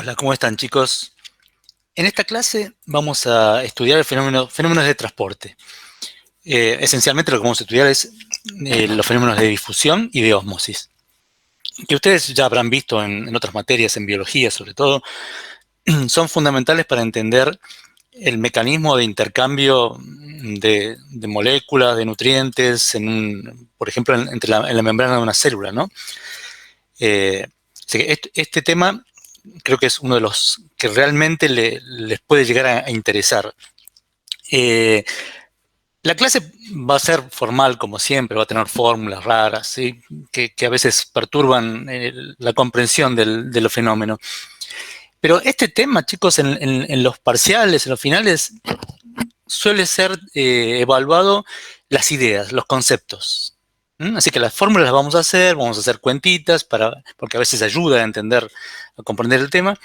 Hola, ¿cómo están, chicos? En esta clase vamos a estudiar fenómenos de transporte. Esencialmente lo que vamos a estudiar es los fenómenos de difusión y de ósmosis, que ustedes ya habrán visto en otras materias, en biología sobre todo. Son fundamentales para entender el mecanismo de intercambio de moléculas, de nutrientes, por ejemplo, en la membrana de una célula, ¿no? Así que este tema creo que es uno de los que realmente les puede llegar a interesar. Eh, la clase va a ser formal como siempre, va a tener fórmulas raras, ¿sí? que a veces perturban la comprensión de los fenómenos. Pero este tema, chicos, en los parciales, en los finales, suele ser evaluado las ideas, los conceptos. Así que las fórmulas las vamos a hacer cuentitas, porque a veces ayuda a entender, a comprender el tema,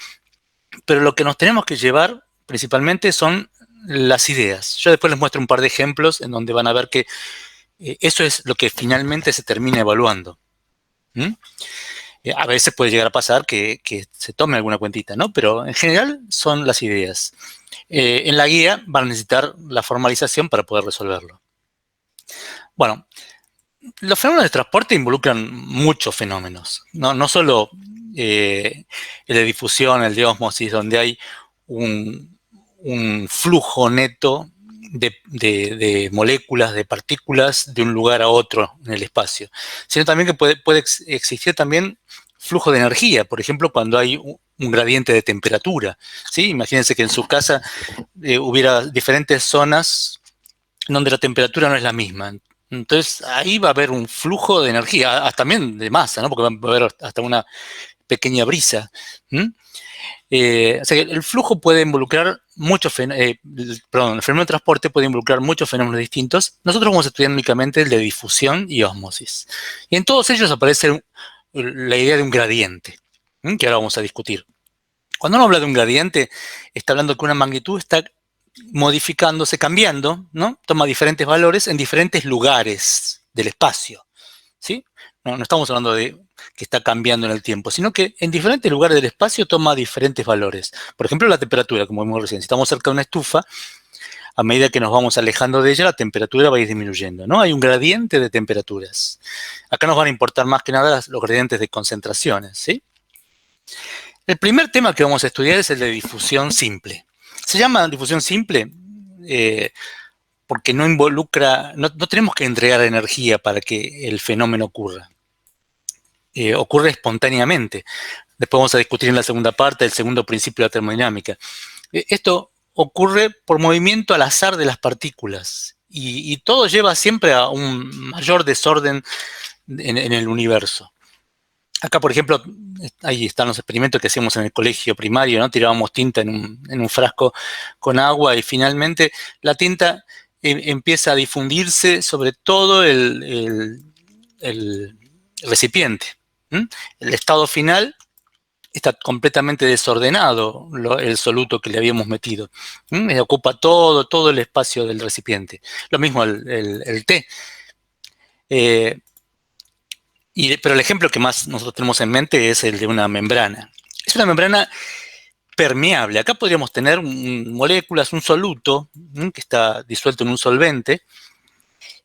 pero lo que nos tenemos que llevar principalmente son las ideas. Yo después les muestro un par de ejemplos en donde van a ver que eso es lo que finalmente se termina evaluando. A veces puede llegar a pasar que se tome alguna cuentita, ¿no? Pero en general son las ideas. En la guía van a necesitar la formalización para poder resolverlo. Bueno, los fenómenos de transporte involucran muchos fenómenos, no solo el de difusión, el de ósmosis, donde hay un flujo neto de moléculas, de partículas de un lugar a otro en el espacio, sino también que puede existir también flujo de energía, por ejemplo, cuando hay un gradiente de temperatura, ¿sí? Imagínense que en su casa hubiera diferentes zonas donde la temperatura no es la misma. Entonces, ahí va a haber un flujo de energía, también de masa, ¿no? Porque va a haber hasta una pequeña brisa. O sea que el flujo puede involucrar el fenómeno de transporte puede involucrar muchos fenómenos distintos. Nosotros vamos a estudiar únicamente el de difusión y ósmosis. Y en todos ellos aparece la idea de un gradiente, que ahora vamos a discutir. Cuando uno habla de un gradiente, está hablando que una magnitud está modificándose, cambiando, ¿no? Toma diferentes valores en diferentes lugares del espacio, ¿sí? No estamos hablando de que está cambiando en el tiempo, sino que en diferentes lugares del espacio toma diferentes valores. Por ejemplo, la temperatura, como vimos recién. Si estamos cerca de una estufa, a medida que nos vamos alejando de ella, la temperatura va a ir disminuyendo, ¿no? Hay un gradiente de temperaturas. Acá nos van a importar más que nada los gradientes de concentraciones, ¿sí? El primer tema que vamos a estudiar es el de difusión simple. Se llama difusión simple porque no involucra, no tenemos que entregar energía para que el fenómeno ocurra. Ocurre espontáneamente. Después vamos a discutir en la segunda parte el segundo principio de la termodinámica. Esto ocurre por movimiento al azar de las partículas y todo lleva siempre a un mayor desorden en el universo. Acá, por ejemplo, ahí están los experimentos que hacíamos en el colegio primario, ¿no? Tirábamos tinta en un frasco con agua y finalmente la tinta empieza a difundirse sobre todo el recipiente. El estado final está completamente desordenado, el soluto que le habíamos metido. Ocupa todo el espacio del recipiente. Lo mismo el té. Pero el ejemplo que más nosotros tenemos en mente es el de una membrana. Es una membrana permeable. Acá podríamos tener moléculas, un soluto, que está disuelto en un solvente,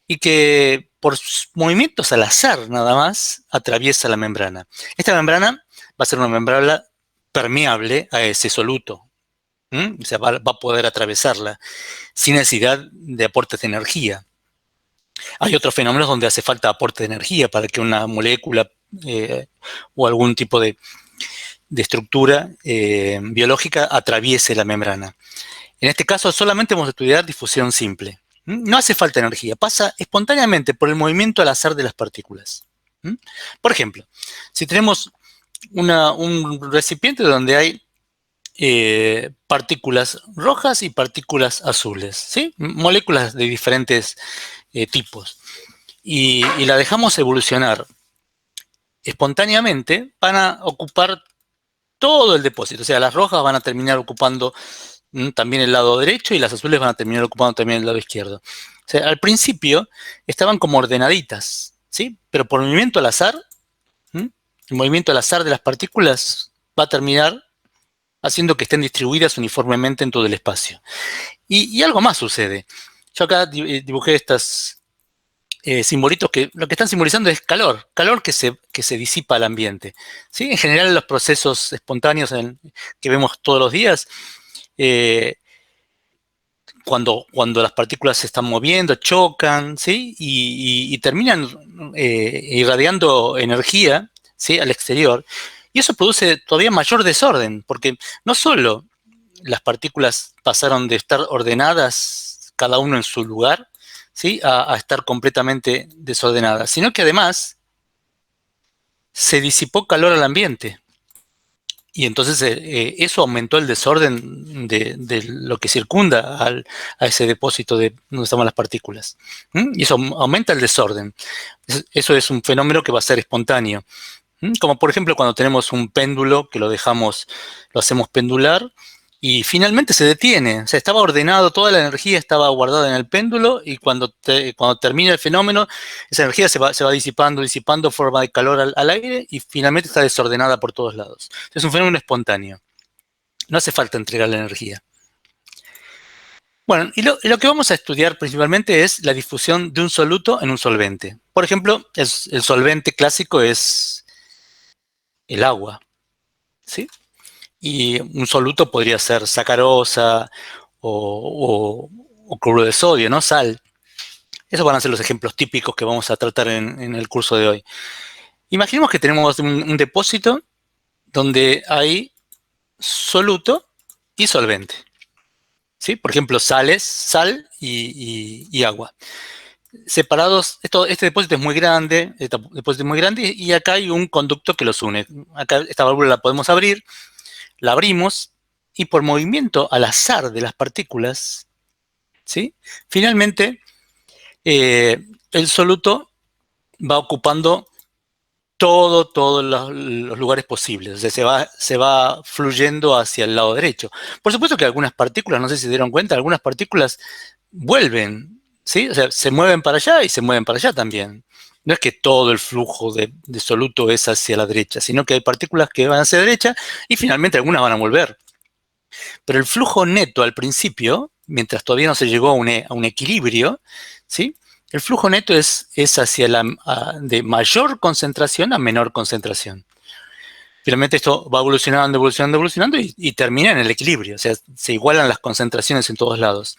y que por movimientos al azar nada más atraviesa la membrana. Esta membrana va a ser una membrana permeable a ese soluto. O sea, va a poder atravesarla sin necesidad de aportes de energía. Hay otros fenómenos donde hace falta aporte de energía para que una molécula o algún tipo de estructura biológica atraviese la membrana. En este caso solamente vamos a estudiar difusión simple. No hace falta energía, pasa espontáneamente por el movimiento al azar de las partículas. Por ejemplo, si tenemos un recipiente donde hay partículas rojas y partículas azules, ¿sí? Moléculas de diferentes tipos. Y la dejamos evolucionar espontáneamente, van a ocupar todo el depósito. O sea, las rojas van a terminar ocupando también el lado derecho y las azules van a terminar ocupando también el lado izquierdo. O sea, al principio estaban como ordenaditas, ¿sí? Pero por movimiento al azar, el movimiento al azar de las partículas va a terminar haciendo que estén distribuidas uniformemente en todo el espacio. Y algo más sucede. Yo acá dibujé estos simbolitos que lo que están simbolizando es calor que se disipa al ambiente. ¿Sí? En general, los procesos espontáneos que vemos todos los días, eh, cuando las partículas se están moviendo, chocan, ¿sí? Y terminan irradiando energía, ¿sí? Al exterior. Y eso produce todavía mayor desorden, porque no solo las partículas pasaron de estar ordenadas, cada uno en su lugar, ¿sí? A estar completamente desordenadas, sino que además se disipó calor al ambiente. Y entonces eso aumentó el desorden de lo que circunda a ese depósito de donde estaban las partículas. Y eso aumenta el desorden. Eso es un fenómeno que va a ser espontáneo. Como por ejemplo cuando tenemos un péndulo que lo hacemos pendular y finalmente se detiene. O sea, estaba ordenado, toda la energía estaba guardada en el péndulo y cuando termina el fenómeno, esa energía se va disipando, forma de calor al aire y finalmente está desordenada por todos lados. Es un fenómeno espontáneo. No hace falta entregar la energía. Bueno, y lo que vamos a estudiar principalmente es la difusión de un soluto en un solvente. Por ejemplo, el solvente clásico es el agua, ¿sí? Y un soluto podría ser sacarosa o cloruro de sodio, ¿no? Sal. Esos van a ser los ejemplos típicos que vamos a tratar en el curso de hoy. Imaginemos que tenemos un depósito donde hay soluto y solvente, ¿sí? Por ejemplo, sal y agua. Separados, este depósito es muy grande, y acá hay un conducto que los une. Acá esta válvula la podemos abrir, la abrimos y por movimiento al azar de las partículas, ¿sí? Finalmente, el soluto va ocupando todos los lugares posibles, o sea, se va fluyendo hacia el lado derecho. Por supuesto que algunas partículas, no sé si se dieron cuenta, algunas partículas vuelven, ¿sí? O sea, se mueven para allá y se mueven para allá también. No es que todo el flujo de soluto es hacia la derecha, sino que hay partículas que van hacia la derecha y finalmente algunas van a volver. Pero el flujo neto al principio, mientras todavía no se llegó a un equilibrio, ¿sí? El flujo neto es hacia de mayor concentración a menor concentración. Finalmente esto va evolucionando y termina en el equilibrio, o sea, se igualan las concentraciones en todos lados.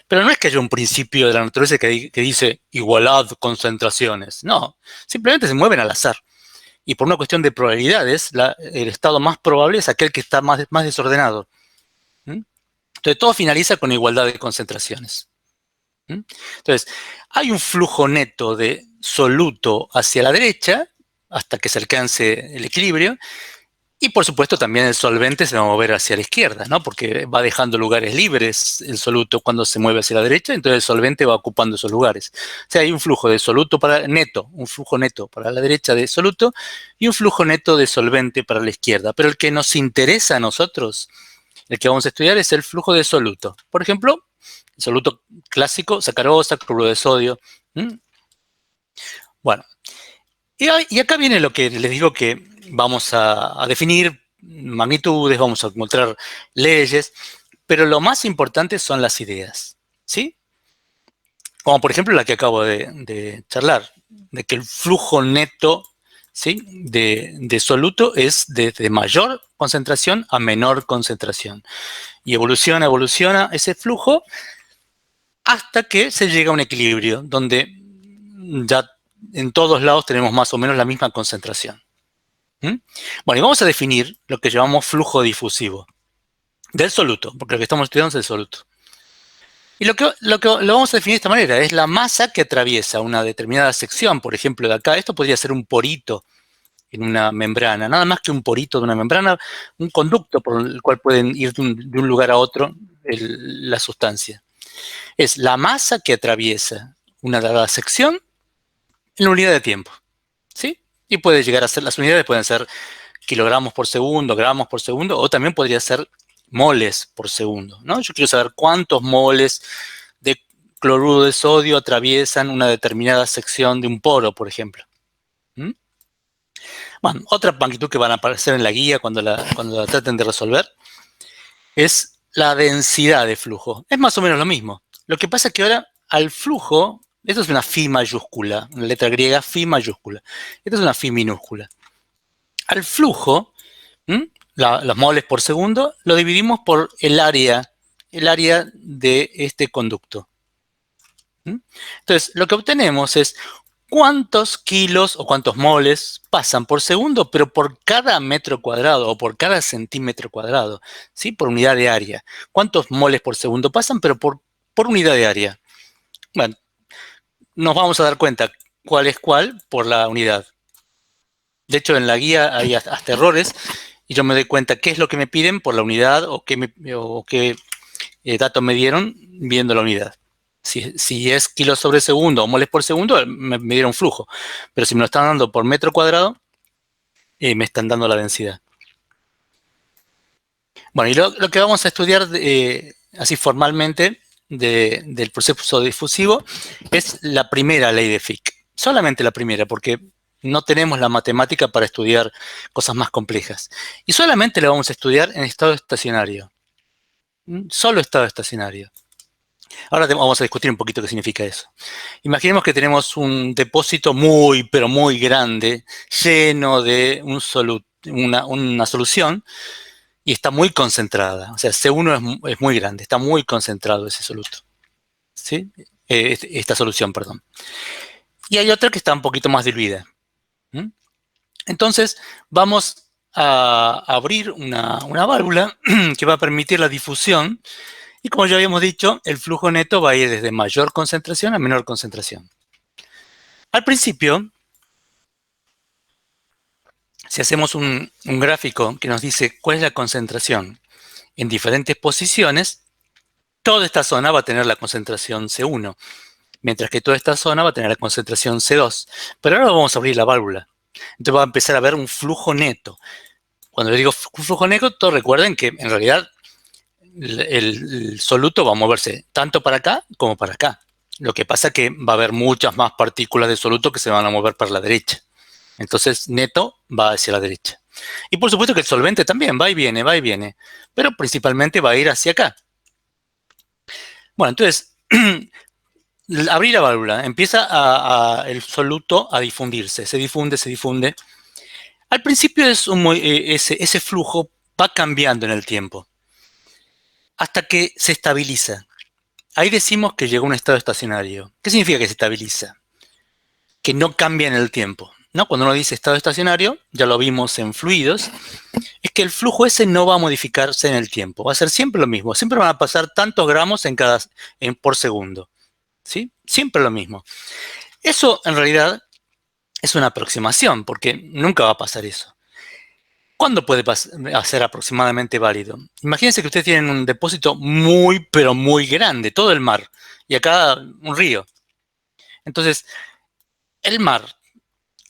Pero no es que haya un principio de la naturaleza que dice igualad concentraciones, no, simplemente se mueven al azar. Y por una cuestión de probabilidades, el estado más probable es aquel que está más desordenado. Entonces, todo finaliza con igualdad de concentraciones. Entonces, hay un flujo neto de soluto hacia la derecha hasta que se alcance el equilibrio. Y, por supuesto, también el solvente se va a mover hacia la izquierda, ¿no? Porque va dejando lugares libres el soluto cuando se mueve hacia la derecha, entonces el solvente va ocupando esos lugares. O sea, hay un flujo de soluto un flujo neto para la derecha de soluto y un flujo neto de solvente para la izquierda. Pero el que nos interesa a nosotros, el que vamos a estudiar, es el flujo de soluto. Por ejemplo, el soluto clásico, sacarosa, cloruro de sodio. Bueno, y acá viene lo que les digo que vamos a definir magnitudes, vamos a encontrar leyes, pero lo más importante son las ideas, ¿sí? Como por ejemplo la que acabo de charlar, de que el flujo neto, ¿sí? de soluto es de mayor concentración a menor concentración. Y evoluciona ese flujo hasta que se llega a un equilibrio, donde ya en todos lados tenemos más o menos la misma concentración. Bueno, y vamos a definir lo que llamamos flujo difusivo del soluto, porque lo que estamos estudiando es el soluto. Y lo vamos a definir de esta manera, es la masa que atraviesa una determinada sección, por ejemplo, de acá, esto podría ser un porito en una membrana, nada más que un porito de una membrana, un conducto por el cual pueden ir de un lugar a otro la sustancia. Es la masa que atraviesa una dada sección en la unidad de tiempo, ¿sí? Y puede llegar a ser, las unidades pueden ser kilogramos por segundo, gramos por segundo, o también podría ser moles por segundo, ¿no? Yo quiero saber cuántos moles de cloruro de sodio atraviesan una determinada sección de un poro, por ejemplo. Bueno, otra magnitud que van a aparecer en la guía cuando la traten de resolver es la densidad de flujo. Es más o menos lo mismo. Lo que pasa es que ahora al flujo, esto es una phi mayúscula, una letra griega phi mayúscula. Esto es una phi minúscula. Al flujo, los moles por segundo, lo dividimos por el área de este conducto. Entonces, lo que obtenemos es cuántos kilos o cuántos moles pasan por segundo, pero por cada metro cuadrado o por cada centímetro cuadrado, ¿sí? Por unidad de área. ¿Cuántos moles por segundo pasan, pero por unidad de área? Bueno, nos vamos a dar cuenta cuál es cuál por la unidad. De hecho, en la guía hay hasta errores y yo me doy cuenta qué es lo que me piden por la unidad o qué datos me dieron viendo la unidad. Si es kilos sobre segundo o moles por segundo, me dieron flujo. Pero si me lo están dando por metro cuadrado, me están dando la densidad. Bueno, y lo que vamos a estudiar así formalmente del proceso difusivo es la primera ley de Fick. Solamente la primera, porque no tenemos la matemática para estudiar cosas más complejas. Y solamente la vamos a estudiar en estado estacionario. Solo estado estacionario. Ahora vamos a discutir un poquito qué significa eso. Imaginemos que tenemos un depósito muy, pero muy grande, lleno de una solución, y está muy concentrada. O sea, C1 es muy grande, está muy concentrado ese soluto. ¿Sí? Esta solución, perdón. Y hay otra que está un poquito más diluida. Entonces, vamos a abrir una válvula que va a permitir la difusión. Y como ya habíamos dicho, el flujo neto va a ir desde mayor concentración a menor concentración. Al principio, si hacemos un gráfico que nos dice cuál es la concentración en diferentes posiciones, toda esta zona va a tener la concentración C1, mientras que toda esta zona va a tener la concentración C2. Pero ahora vamos a abrir la válvula. Entonces va a empezar a haber un flujo neto. Cuando les digo flujo neto, recuerden que en realidad el soluto va a moverse tanto para acá como para acá. Lo que pasa es que va a haber muchas más partículas de soluto que se van a mover para la derecha. Entonces, neto va hacia la derecha. Y por supuesto que el solvente también va y viene, pero principalmente va a ir hacia acá. Bueno, entonces, abrir la válvula, empieza el soluto a difundirse, se difunde. Al principio ese flujo va cambiando en el tiempo, hasta que se estabiliza. Ahí decimos que llegó a un estado estacionario. ¿Qué significa que se estabiliza? Que no cambia en el tiempo, ¿no? Cuando uno dice estado estacionario, ya lo vimos en fluidos, es que el flujo ese no va a modificarse en el tiempo, va a ser siempre lo mismo, siempre van a pasar tantos gramos por segundo, ¿sí? Siempre lo mismo. Eso en realidad es una aproximación, porque nunca va a pasar eso. ¿Cuándo puede ser aproximadamente válido? Imagínense que ustedes tienen un depósito muy, pero muy grande, todo el mar, y acá un río. Entonces, el mar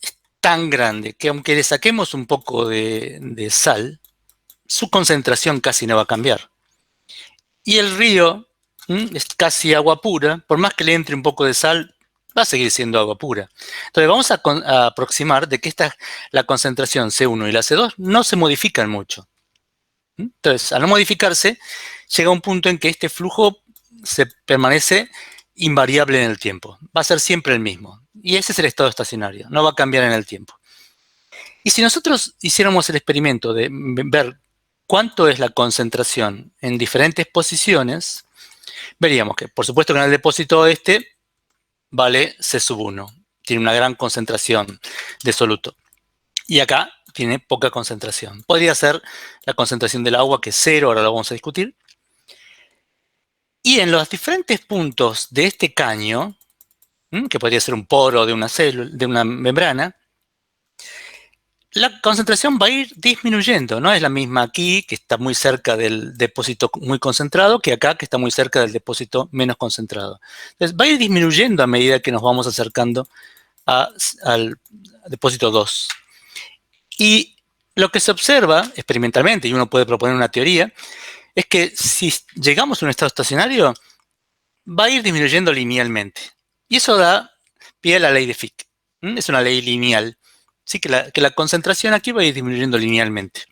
es tan grande que aunque le saquemos un poco de sal, su concentración casi no va a cambiar. Y el río es casi agua pura, por más que le entre un poco de sal, va a seguir siendo agua pura. Entonces vamos a aproximar de que la concentración C1 y la C2 no se modifican mucho. Entonces, al no modificarse, llega un punto en que este flujo se permanece invariable en el tiempo. Va a ser siempre el mismo. Y ese es el estado estacionario, no va a cambiar en el tiempo. Y si nosotros hiciéramos el experimento de ver cuánto es la concentración en diferentes posiciones, veríamos que, por supuesto, que en el depósito este vale C1, tiene una gran concentración de soluto. Y acá tiene poca concentración. Podría ser la concentración del agua, que es 0, ahora lo vamos a discutir. Y en los diferentes puntos de este caño, que podría ser un poro de una célula, de una membrana, la concentración va a ir disminuyendo. No es la misma aquí, que está muy cerca del depósito muy concentrado, que acá, que está muy cerca del depósito menos concentrado. Entonces, va a ir disminuyendo a medida que nos vamos acercando al depósito 2. Y lo que se observa experimentalmente, y uno puede proponer una teoría, es que si llegamos a un estado estacionario, va a ir disminuyendo linealmente. Y eso da pie a la ley de Fick. Es una ley lineal. Así que la concentración aquí va a ir disminuyendo linealmente.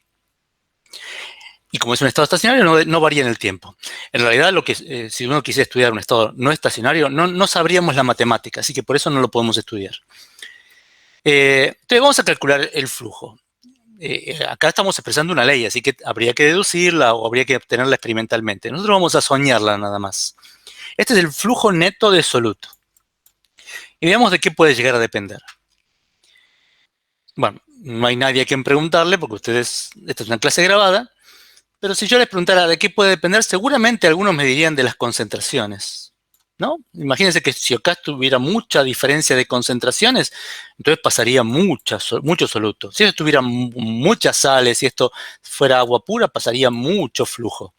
Y como es un estado estacionario, no varía en el tiempo. En realidad, si uno quisiera estudiar un estado no estacionario, no sabríamos la matemática, así que por eso no lo podemos estudiar. Entonces vamos a calcular el flujo. Acá estamos expresando una ley, así que habría que deducirla o habría que obtenerla experimentalmente. Nosotros vamos a soñarla nada más. Este es el flujo neto de soluto. Y veamos de qué puede llegar a depender. Bueno, no hay nadie a quien preguntarle porque esta es una clase grabada, pero si yo les preguntara de qué puede depender, seguramente algunos me dirían de las concentraciones, ¿no? Imagínense que si acá tuviera mucha diferencia de concentraciones, entonces pasaría mucho soluto. Si esto tuviera muchas sales, si esto fuera agua pura, pasaría mucho flujo.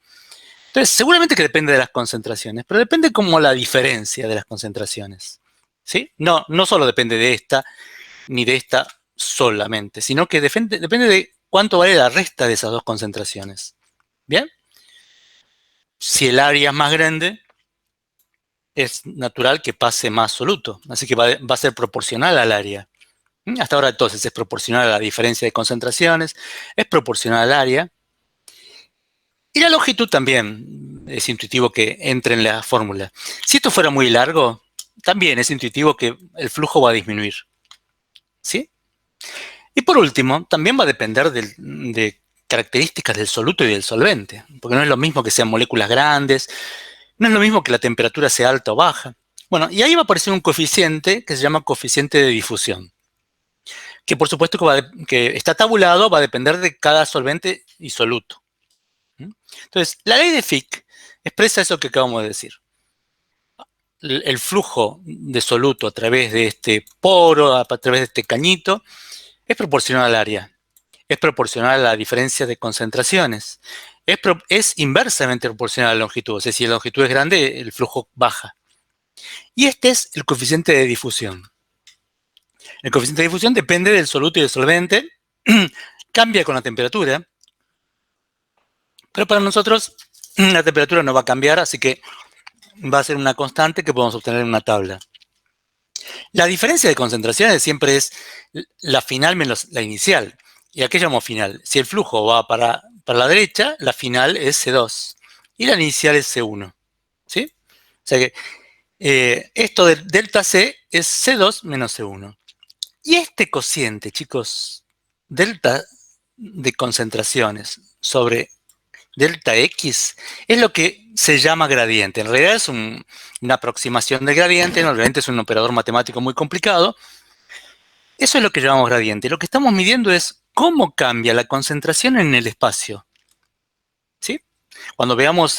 Entonces, seguramente que depende de las concentraciones, pero depende como la diferencia de las concentraciones, ¿sí? No solo depende de esta, ni de esta solamente, sino que depende de cuánto vale la resta de esas dos concentraciones. ¿Bien? Si el área es más grande, es natural que pase más soluto, así que va a ser proporcional al área. Hasta ahora entonces es proporcional a la diferencia de concentraciones, es proporcional al área. Y la longitud también es intuitivo que entre en la fórmula. Si esto fuera muy largo, también es intuitivo que el flujo va a disminuir. ¿Sí? Y por último, también va a depender de características del soluto y del solvente, porque no es lo mismo que sean moléculas grandes, no es lo mismo que la temperatura sea alta o baja. Bueno, y ahí va a aparecer un coeficiente que se llama coeficiente de difusión, que por supuesto que está tabulado, va a depender de cada solvente y soluto. Entonces, la ley de Fick expresa eso que acabamos de decir. El flujo de soluto a través de este poro, a través de este cañito, es proporcional al área. Es proporcional a la diferencia de concentraciones. Es inversamente proporcional a la longitud. O sea, si la longitud es grande, el flujo baja. Y este es el coeficiente de difusión. El coeficiente de difusión depende del soluto y del solvente. Cambia con la temperatura. Pero para nosotros la temperatura no va a cambiar, así que va a ser una constante que podemos obtener en una tabla. La diferencia de concentraciones siempre es la final menos la inicial. ¿Y a qué llamo final? Si el flujo va para la derecha, la final es C2 y la inicial es C1. ¿Sí? O sea que esto de delta C es C2 menos C1. Y este cociente, chicos, delta de concentraciones sobre delta X, es lo que se llama gradiente. En realidad es una aproximación del gradiente, ¿no? El gradiente es un operador matemático muy complicado. Eso es lo que llamamos gradiente. Lo que estamos midiendo es cómo cambia la concentración en el espacio. ¿Sí? Cuando veamos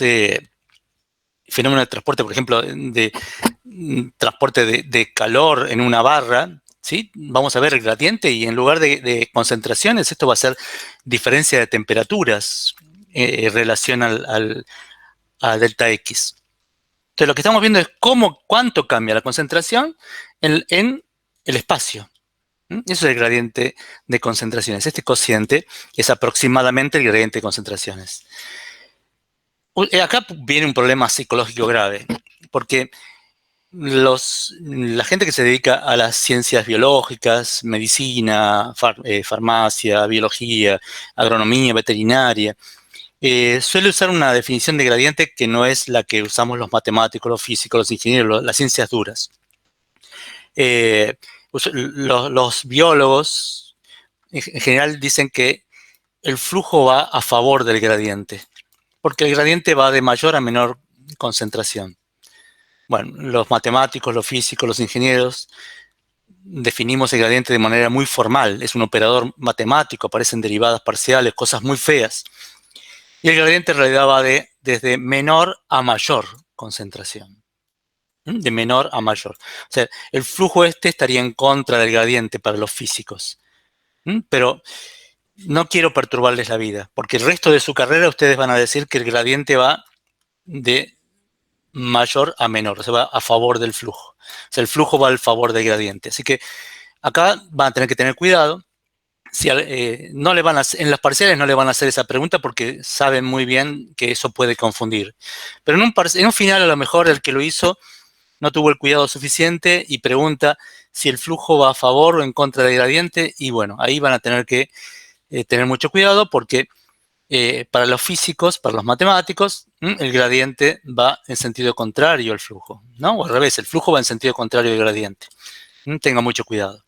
fenómeno de transporte, por ejemplo, de transporte de calor en una barra, ¿sí? Vamos a ver el gradiente y en lugar de concentraciones, esto va a ser diferencia de temperaturas en relación a delta X. Entonces lo que estamos viendo es cuánto cambia la concentración en el espacio. Eso es el gradiente de concentraciones. Este cociente es aproximadamente el gradiente de concentraciones. Acá viene un problema psicológico grave, porque la gente que se dedica a las ciencias biológicas, medicina, farmacia, biología, agronomía, veterinaria, suele usar una definición de gradiente que no es la que usamos los matemáticos, los físicos, los ingenieros, las ciencias duras. Los biólogos en general dicen que el flujo va a favor del gradiente, porque el gradiente va de mayor a menor concentración. Bueno, los matemáticos, los físicos, los ingenieros definimos el gradiente de manera muy formal. Es un operador matemático, aparecen derivadas parciales, cosas muy feas. Y el gradiente en realidad va desde menor a mayor concentración. De menor a mayor. O sea, el flujo estaría en contra del gradiente para los físicos. Pero no quiero perturbarles la vida, porque el resto de su carrera ustedes van a decir que el gradiente va de mayor a menor, o sea, va a favor del flujo. O sea, el flujo va al favor del gradiente. Así que acá van a tener que tener cuidado. Si, no le van en las parciales no le van a hacer esa pregunta porque saben muy bien que eso puede confundir. Pero en un final a lo mejor el que lo hizo no tuvo el cuidado suficiente y pregunta si el flujo va a favor o en contra del gradiente y bueno, ahí van a tener que tener mucho cuidado porque Para los físicos, para los matemáticos, el gradiente va en sentido contrario al flujo, ¿no? O al revés, el flujo va en sentido contrario al gradiente. Tenga mucho cuidado.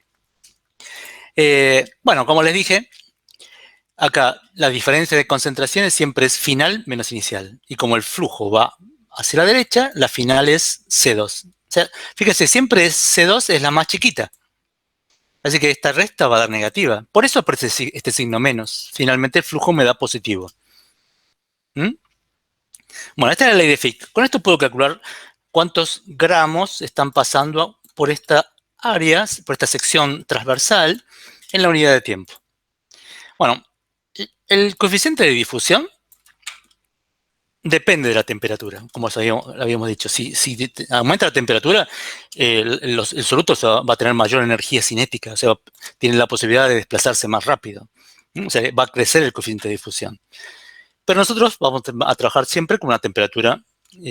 Bueno, como les dije, acá la diferencia de concentraciones siempre es final menos inicial. Y como el flujo va hacia la derecha, la final es C2. O sea, fíjese, siempre C2 es la más chiquita. Así que esta resta va a dar negativa. Por eso aparece este signo menos. Finalmente el flujo me da positivo. ¿Mm? Bueno, esta es la ley de Fick. Con esto puedo calcular cuántos gramos están pasando por esta área, por esta sección transversal, en la unidad de tiempo. Bueno, el coeficiente de difusión depende de la temperatura, como habíamos dicho. Si aumenta la temperatura, el soluto va a tener mayor energía cinética, o sea, tiene la posibilidad de desplazarse más rápido. O sea, va a crecer el coeficiente de difusión. Pero nosotros vamos a trabajar siempre con una temperatura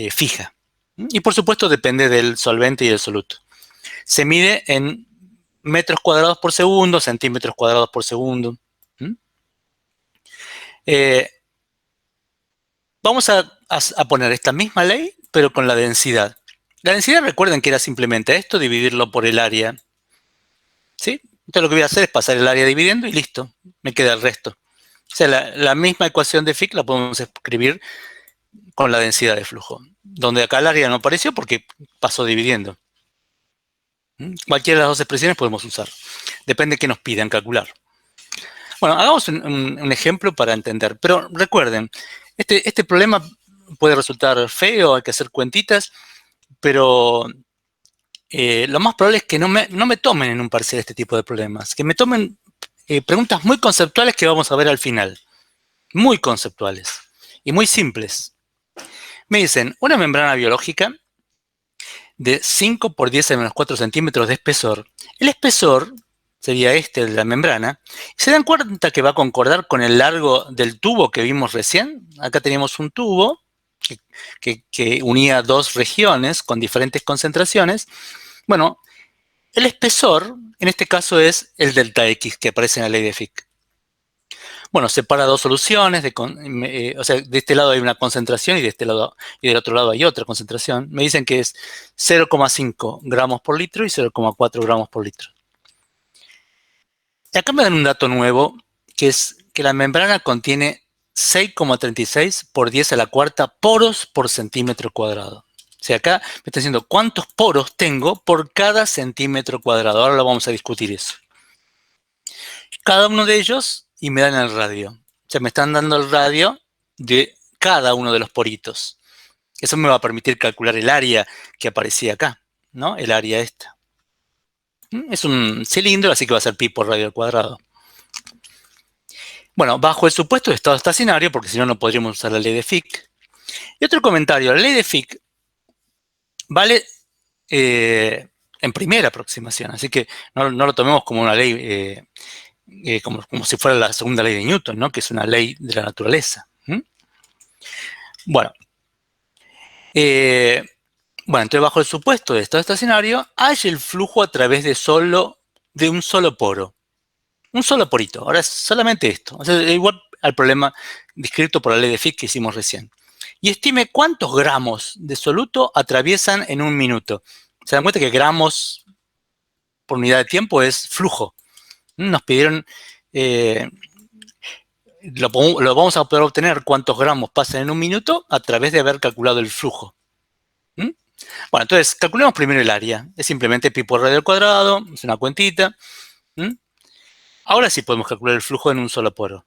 fija. Y por supuesto depende del solvente y del soluto. Se mide en metros cuadrados por segundo, centímetros cuadrados por segundo. Vamos a poner esta misma ley, pero con la densidad. La densidad, recuerden que era simplemente esto, dividirlo por el área. ¿Sí? Entonces lo que voy a hacer es pasar el área dividiendo y listo, me queda el resto. O sea, la misma ecuación de Fick la podemos escribir con la densidad de flujo, donde acá el área no apareció porque pasó dividiendo. Cualquiera de las dos expresiones podemos usar. Depende de qué nos pidan calcular. Bueno, hagamos un ejemplo para entender. Pero recuerden, este problema puede resultar feo, hay que hacer cuentitas, pero lo más probable es que no me tomen en un parcial este tipo de problemas, que me tomen preguntas muy conceptuales que vamos a ver al final. Muy conceptuales y muy simples. Me dicen, una membrana biológica de 5 por 10 a menos 4 centímetros de espesor. El espesor sería este de la membrana. ¿Se dan cuenta que va a concordar con el largo del tubo que vimos recién? Acá teníamos un tubo que unía dos regiones con diferentes concentraciones. Bueno, el espesor, en este caso, es el delta X que aparece en la ley de Fick. Bueno, separa dos soluciones, o sea, de este lado hay una concentración y del otro lado hay otra concentración. Me dicen que es 0,5 gramos por litro y 0,4 gramos por litro. Y acá me dan un dato nuevo, que es que la membrana contiene 6,36 por 10 a la cuarta poros por centímetro cuadrado. O sea, acá me está diciendo cuántos poros tengo por cada centímetro cuadrado. Ahora lo vamos a discutir eso. Cada uno de ellos y me dan el radio. O sea, me están dando el radio de cada uno de los poritos. Eso me va a permitir calcular el área que aparecía acá, ¿no? El área esta. Es un cilindro, así que va a ser pi por radio al cuadrado. Bueno, bajo el supuesto de estado estacionario, porque si no, no podríamos usar la ley de Fick. Y otro comentario, la ley de Fick vale en primera aproximación, así que no lo tomemos como una ley, como si fuera la segunda ley de Newton, ¿no? Que es una ley de la naturaleza. Bueno, entonces bajo el supuesto de estado estacionario, hay el flujo a través de un solo poro. Un solo porito. Ahora es solamente esto. O sea, igual al problema descrito por la ley de Fick que hicimos recién. Y estime cuántos gramos de soluto atraviesan en un minuto. Se dan cuenta que gramos por unidad de tiempo es flujo. Nos pidieron, lo vamos a poder obtener cuántos gramos pasan en un minuto a través de haber calculado el flujo. Bueno, entonces calculemos primero el área. Es simplemente pi por radio al cuadrado, es una cuentita. Ahora sí podemos calcular el flujo en un solo poro.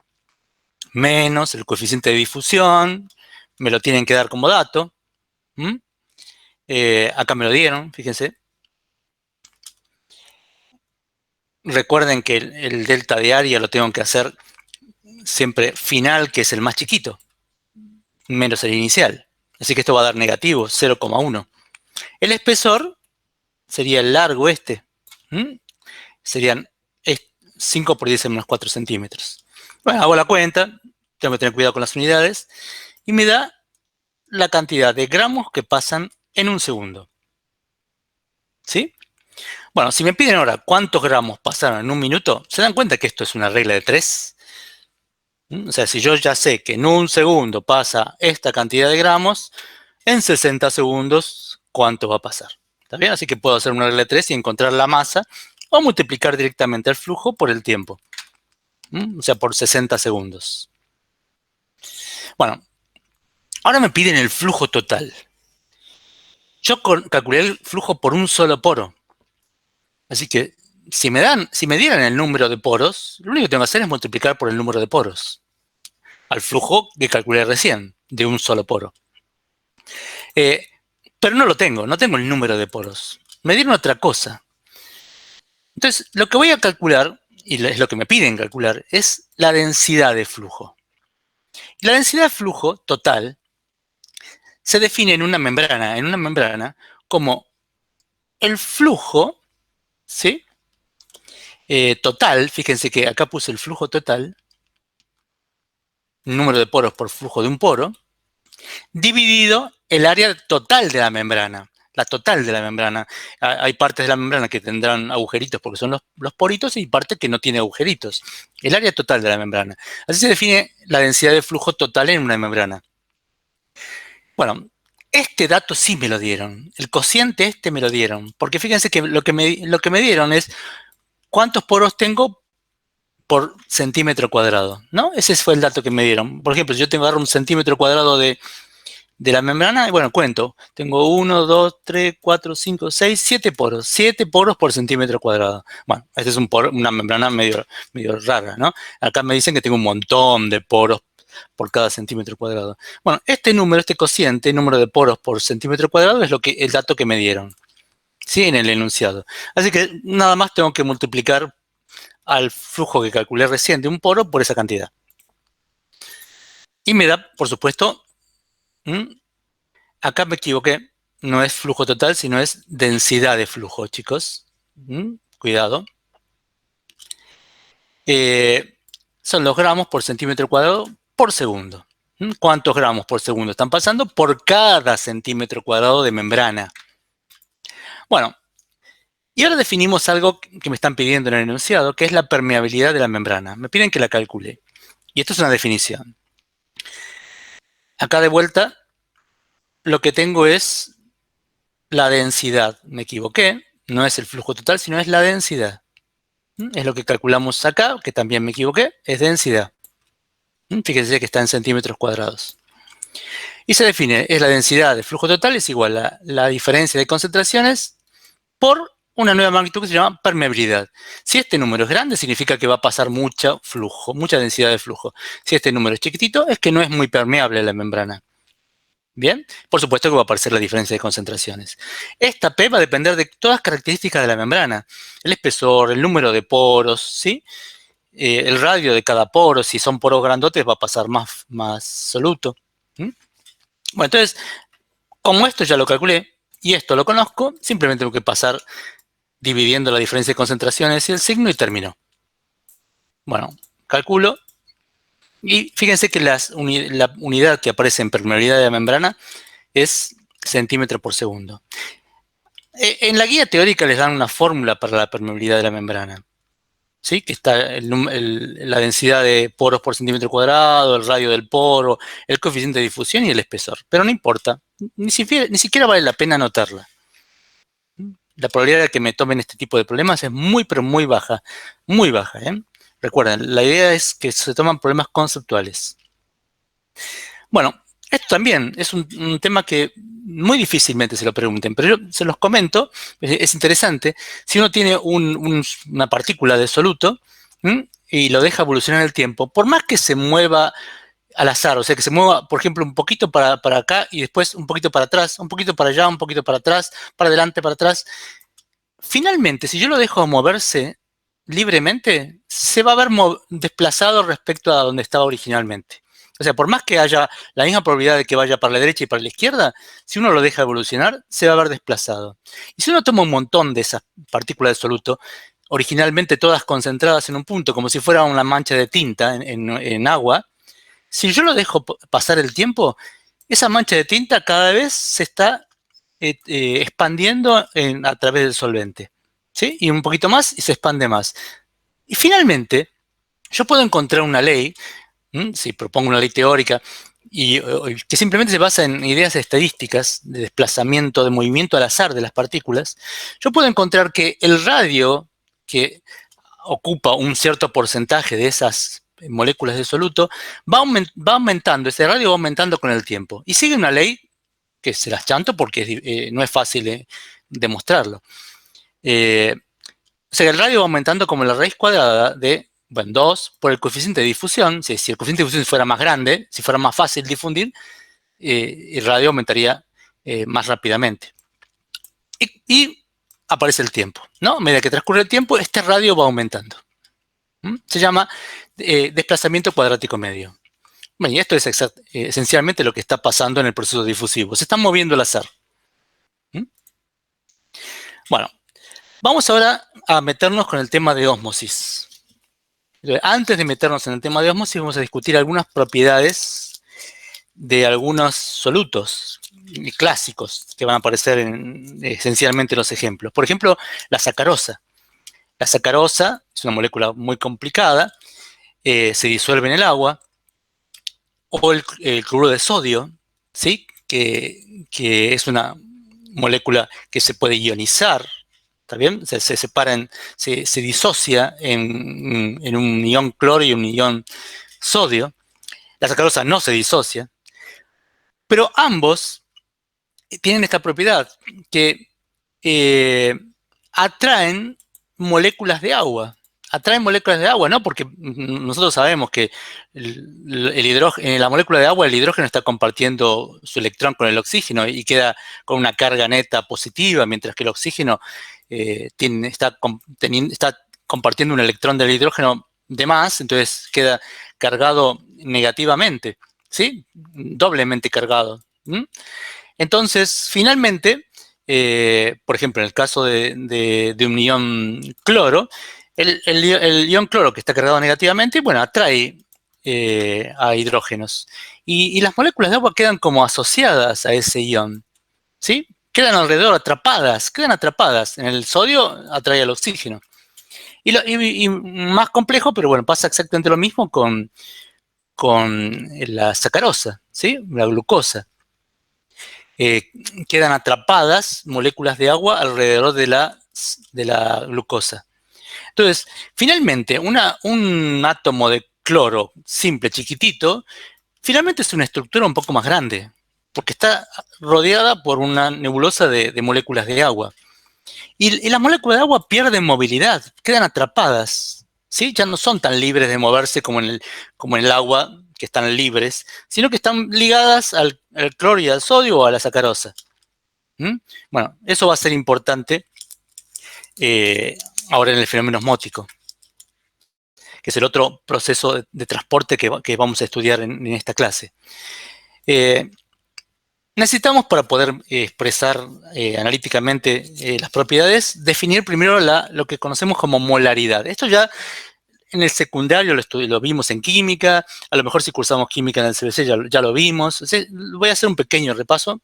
Menos el coeficiente de difusión, me lo tienen que dar como dato. Acá me lo dieron, fíjense. Recuerden que el delta de área lo tengo que hacer siempre final, que es el más chiquito, menos el inicial. Así que esto va a dar negativo, 0,1. El espesor sería el largo este. Serían 5 por 10 a menos 4 centímetros. Bueno, hago la cuenta, tengo que tener cuidado con las unidades, y me da la cantidad de gramos que pasan en un segundo. ¿Sí? Bueno, si me piden ahora cuántos gramos pasaron en un minuto, ¿se dan cuenta que esto es una regla de 3? O sea, si yo ya sé que en un segundo pasa esta cantidad de gramos, en 60 segundos, ¿cuánto va a pasar? ¿Está bien? Así que puedo hacer una regla de 3 y encontrar la masa o multiplicar directamente el flujo por el tiempo. O sea, por 60 segundos. Bueno, ahora me piden el flujo total. Yo calculé el flujo por un solo poro. Así que si me dieran el número de poros, lo único que tengo que hacer es multiplicar por el número de poros al flujo que calculé recién, de un solo poro. Pero no lo tengo, no tengo el número de poros. Me dieron otra cosa. Entonces, lo que voy a calcular, y es lo que me piden calcular, es la densidad de flujo. La densidad de flujo total se define en una membrana como el flujo, ¿sí? Total, fíjense que acá puse el flujo total, número de poros por flujo de un poro, dividido el área total de la membrana. La total de la membrana. Hay partes de la membrana que tendrán agujeritos porque son los poritos y partes que no tienen agujeritos. El área total de la membrana. Así se define la densidad de flujo total en una membrana. Bueno, este dato sí me lo dieron. El cociente este me lo dieron. Porque fíjense que lo que me dieron es cuántos poros tengo por centímetro cuadrado, ¿no? Ese fue el dato que me dieron. Por ejemplo, si yo tengo un centímetro cuadrado de la membrana, bueno, cuento. Tengo 1, 2, 3, 4, 5, 6, 7 poros. 7 poros por centímetro cuadrado. Bueno, esta es una membrana medio rara, ¿no? Acá me dicen que tengo un montón de poros por cada centímetro cuadrado. Bueno, este número, este cociente, número de poros por centímetro cuadrado, es el dato que me dieron, ¿sí? En el enunciado. Así que nada más tengo que multiplicar al flujo que calculé recién de un poro por esa cantidad. Y me da, por supuesto, acá me equivoqué, no es flujo total, sino es densidad de flujo, chicos. Cuidado. Son los gramos por centímetro cuadrado por segundo. ¿Cuántos gramos por segundo están pasando por cada centímetro cuadrado de membrana? Bueno, y ahora definimos algo que me están pidiendo en el enunciado, que es la permeabilidad de la membrana. Me piden que la calcule. Y esto es una definición. Acá de vuelta, lo que tengo es la densidad. Me equivoqué, no es el flujo total, sino es la densidad. Es lo que calculamos acá, que también me equivoqué, es densidad. Fíjense que está en centímetros cuadrados. Y se define, es la densidad de flujo total, es igual a la diferencia de concentraciones por una nueva magnitud que se llama permeabilidad. Si este número es grande, significa que va a pasar mucho flujo, mucha densidad de flujo. Si este número es chiquitito, es que no es muy permeable la membrana. Bien, por supuesto que va a aparecer la diferencia de concentraciones. Esta P va a depender de todas las características de la membrana. El espesor, el número de poros, ¿sí? El radio de cada poro, si son poros grandotes va a pasar más soluto. Bueno, entonces, como esto ya lo calculé y esto lo conozco, simplemente tengo que pasar dividiendo la diferencia de concentraciones y el signo y termino. Bueno, calculo. Y fíjense que la unidad que aparece en permeabilidad de la membrana es centímetro por segundo. En la guía teórica les dan una fórmula para la permeabilidad de la membrana. ¿Sí? Que está la densidad de poros por centímetro cuadrado, el radio del poro, el coeficiente de difusión y el espesor. Pero no importa, ni siquiera vale la pena anotarla. La probabilidad de que me tomen este tipo de problemas es muy, pero muy baja. Muy baja, ¿eh? Recuerden, la idea es que se toman problemas conceptuales. Bueno, esto también es un tema que muy difícilmente se lo pregunten, pero yo se los comento, es interesante. Si uno tiene una partícula de soluto y lo deja evolucionar en el tiempo, por más que se mueva al azar, o sea, que se mueva, por ejemplo, un poquito para acá y después un poquito para atrás, un poquito para allá, un poquito para atrás, para adelante, para atrás, finalmente, si yo lo dejo moverse libremente, se va a ver desplazado respecto a donde estaba originalmente. O sea, por más que haya la misma probabilidad de que vaya para la derecha y para la izquierda, si uno lo deja evolucionar, se va a ver desplazado. Y si uno toma un montón de esas partículas de soluto, originalmente todas concentradas en un punto, como si fuera una mancha de tinta en agua, si yo lo dejo pasar el tiempo, esa mancha de tinta cada vez se está expandiendo a través del solvente. ¿Sí? Y un poquito más y se expande más. Y finalmente, yo puedo encontrar una ley Si propongo una ley teórica y que simplemente se basa en ideas estadísticas de desplazamiento, de movimiento al azar de las partículas, yo puedo encontrar que el radio que ocupa un cierto porcentaje de esas moléculas de soluto va aumentando, ese radio va aumentando con el tiempo. Y sigue una ley que se las chanto porque no es fácil demostrarlo. O sea, el radio va aumentando como la raíz cuadrada de, bueno, 2 por el coeficiente de difusión. Si el coeficiente de difusión fuera más grande, si fuera más fácil difundir, el radio aumentaría más rápidamente. Y aparece el tiempo, ¿no? A medida que transcurre el tiempo, este radio va aumentando. Se llama desplazamiento cuadrático medio. Bueno, y esto es esencialmente lo que está pasando en el proceso difusivo. Se está moviendo al azar. Bueno, vamos ahora a meternos con el tema de ósmosis. Antes de meternos en el tema de ósmosis, vamos a discutir algunas propiedades de algunos solutos clásicos que van a aparecer esencialmente en los ejemplos. Por ejemplo, la sacarosa. La sacarosa es una molécula muy complicada, se disuelve en el agua, o el cloruro de sodio, ¿sí? que es una molécula que se puede ionizar, ¿está bien? Se separa, se disocia en un ion cloro y un ion sodio. La sacarosa no se disocia, pero ambos tienen esta propiedad que atraen moléculas de agua. Atraen moléculas de agua, ¿no? Porque nosotros sabemos que en la molécula de agua el hidrógeno está compartiendo su electrón con el oxígeno y queda con una carga neta positiva, mientras que el oxígeno está compartiendo un electrón del hidrógeno de más, entonces queda cargado negativamente, ¿sí? Doblemente cargado. Entonces, finalmente, por ejemplo, en el caso de un ion cloro, el ion cloro que está cargado negativamente, bueno, atrae a hidrógenos. Y las moléculas de agua quedan como asociadas a ese ion, ¿sí? Quedan alrededor, quedan atrapadas. En el sodio atrae al oxígeno. Y más complejo, pero bueno, pasa exactamente lo mismo con la sacarosa, ¿sí? La glucosa. Quedan atrapadas moléculas de agua alrededor de la glucosa. Entonces, finalmente, un átomo de cloro simple, chiquitito, finalmente es una estructura un poco más grande, porque está rodeada por una nebulosa de moléculas de agua. Y las moléculas de agua pierden movilidad, quedan atrapadas, ¿sí? Ya no son tan libres de moverse como en el agua, que están libres, sino que están ligadas al cloro y al sodio o a la sacarosa. Bueno, eso va a ser importante ahora en el fenómeno osmótico, que es el otro proceso de transporte que vamos a estudiar en esta clase. Necesitamos, para poder expresar analíticamente las propiedades, definir primero lo que conocemos como molaridad. Esto ya en el secundario lo vimos en química, a lo mejor si cursamos química en el CBC ya lo vimos. Voy a hacer un pequeño repaso.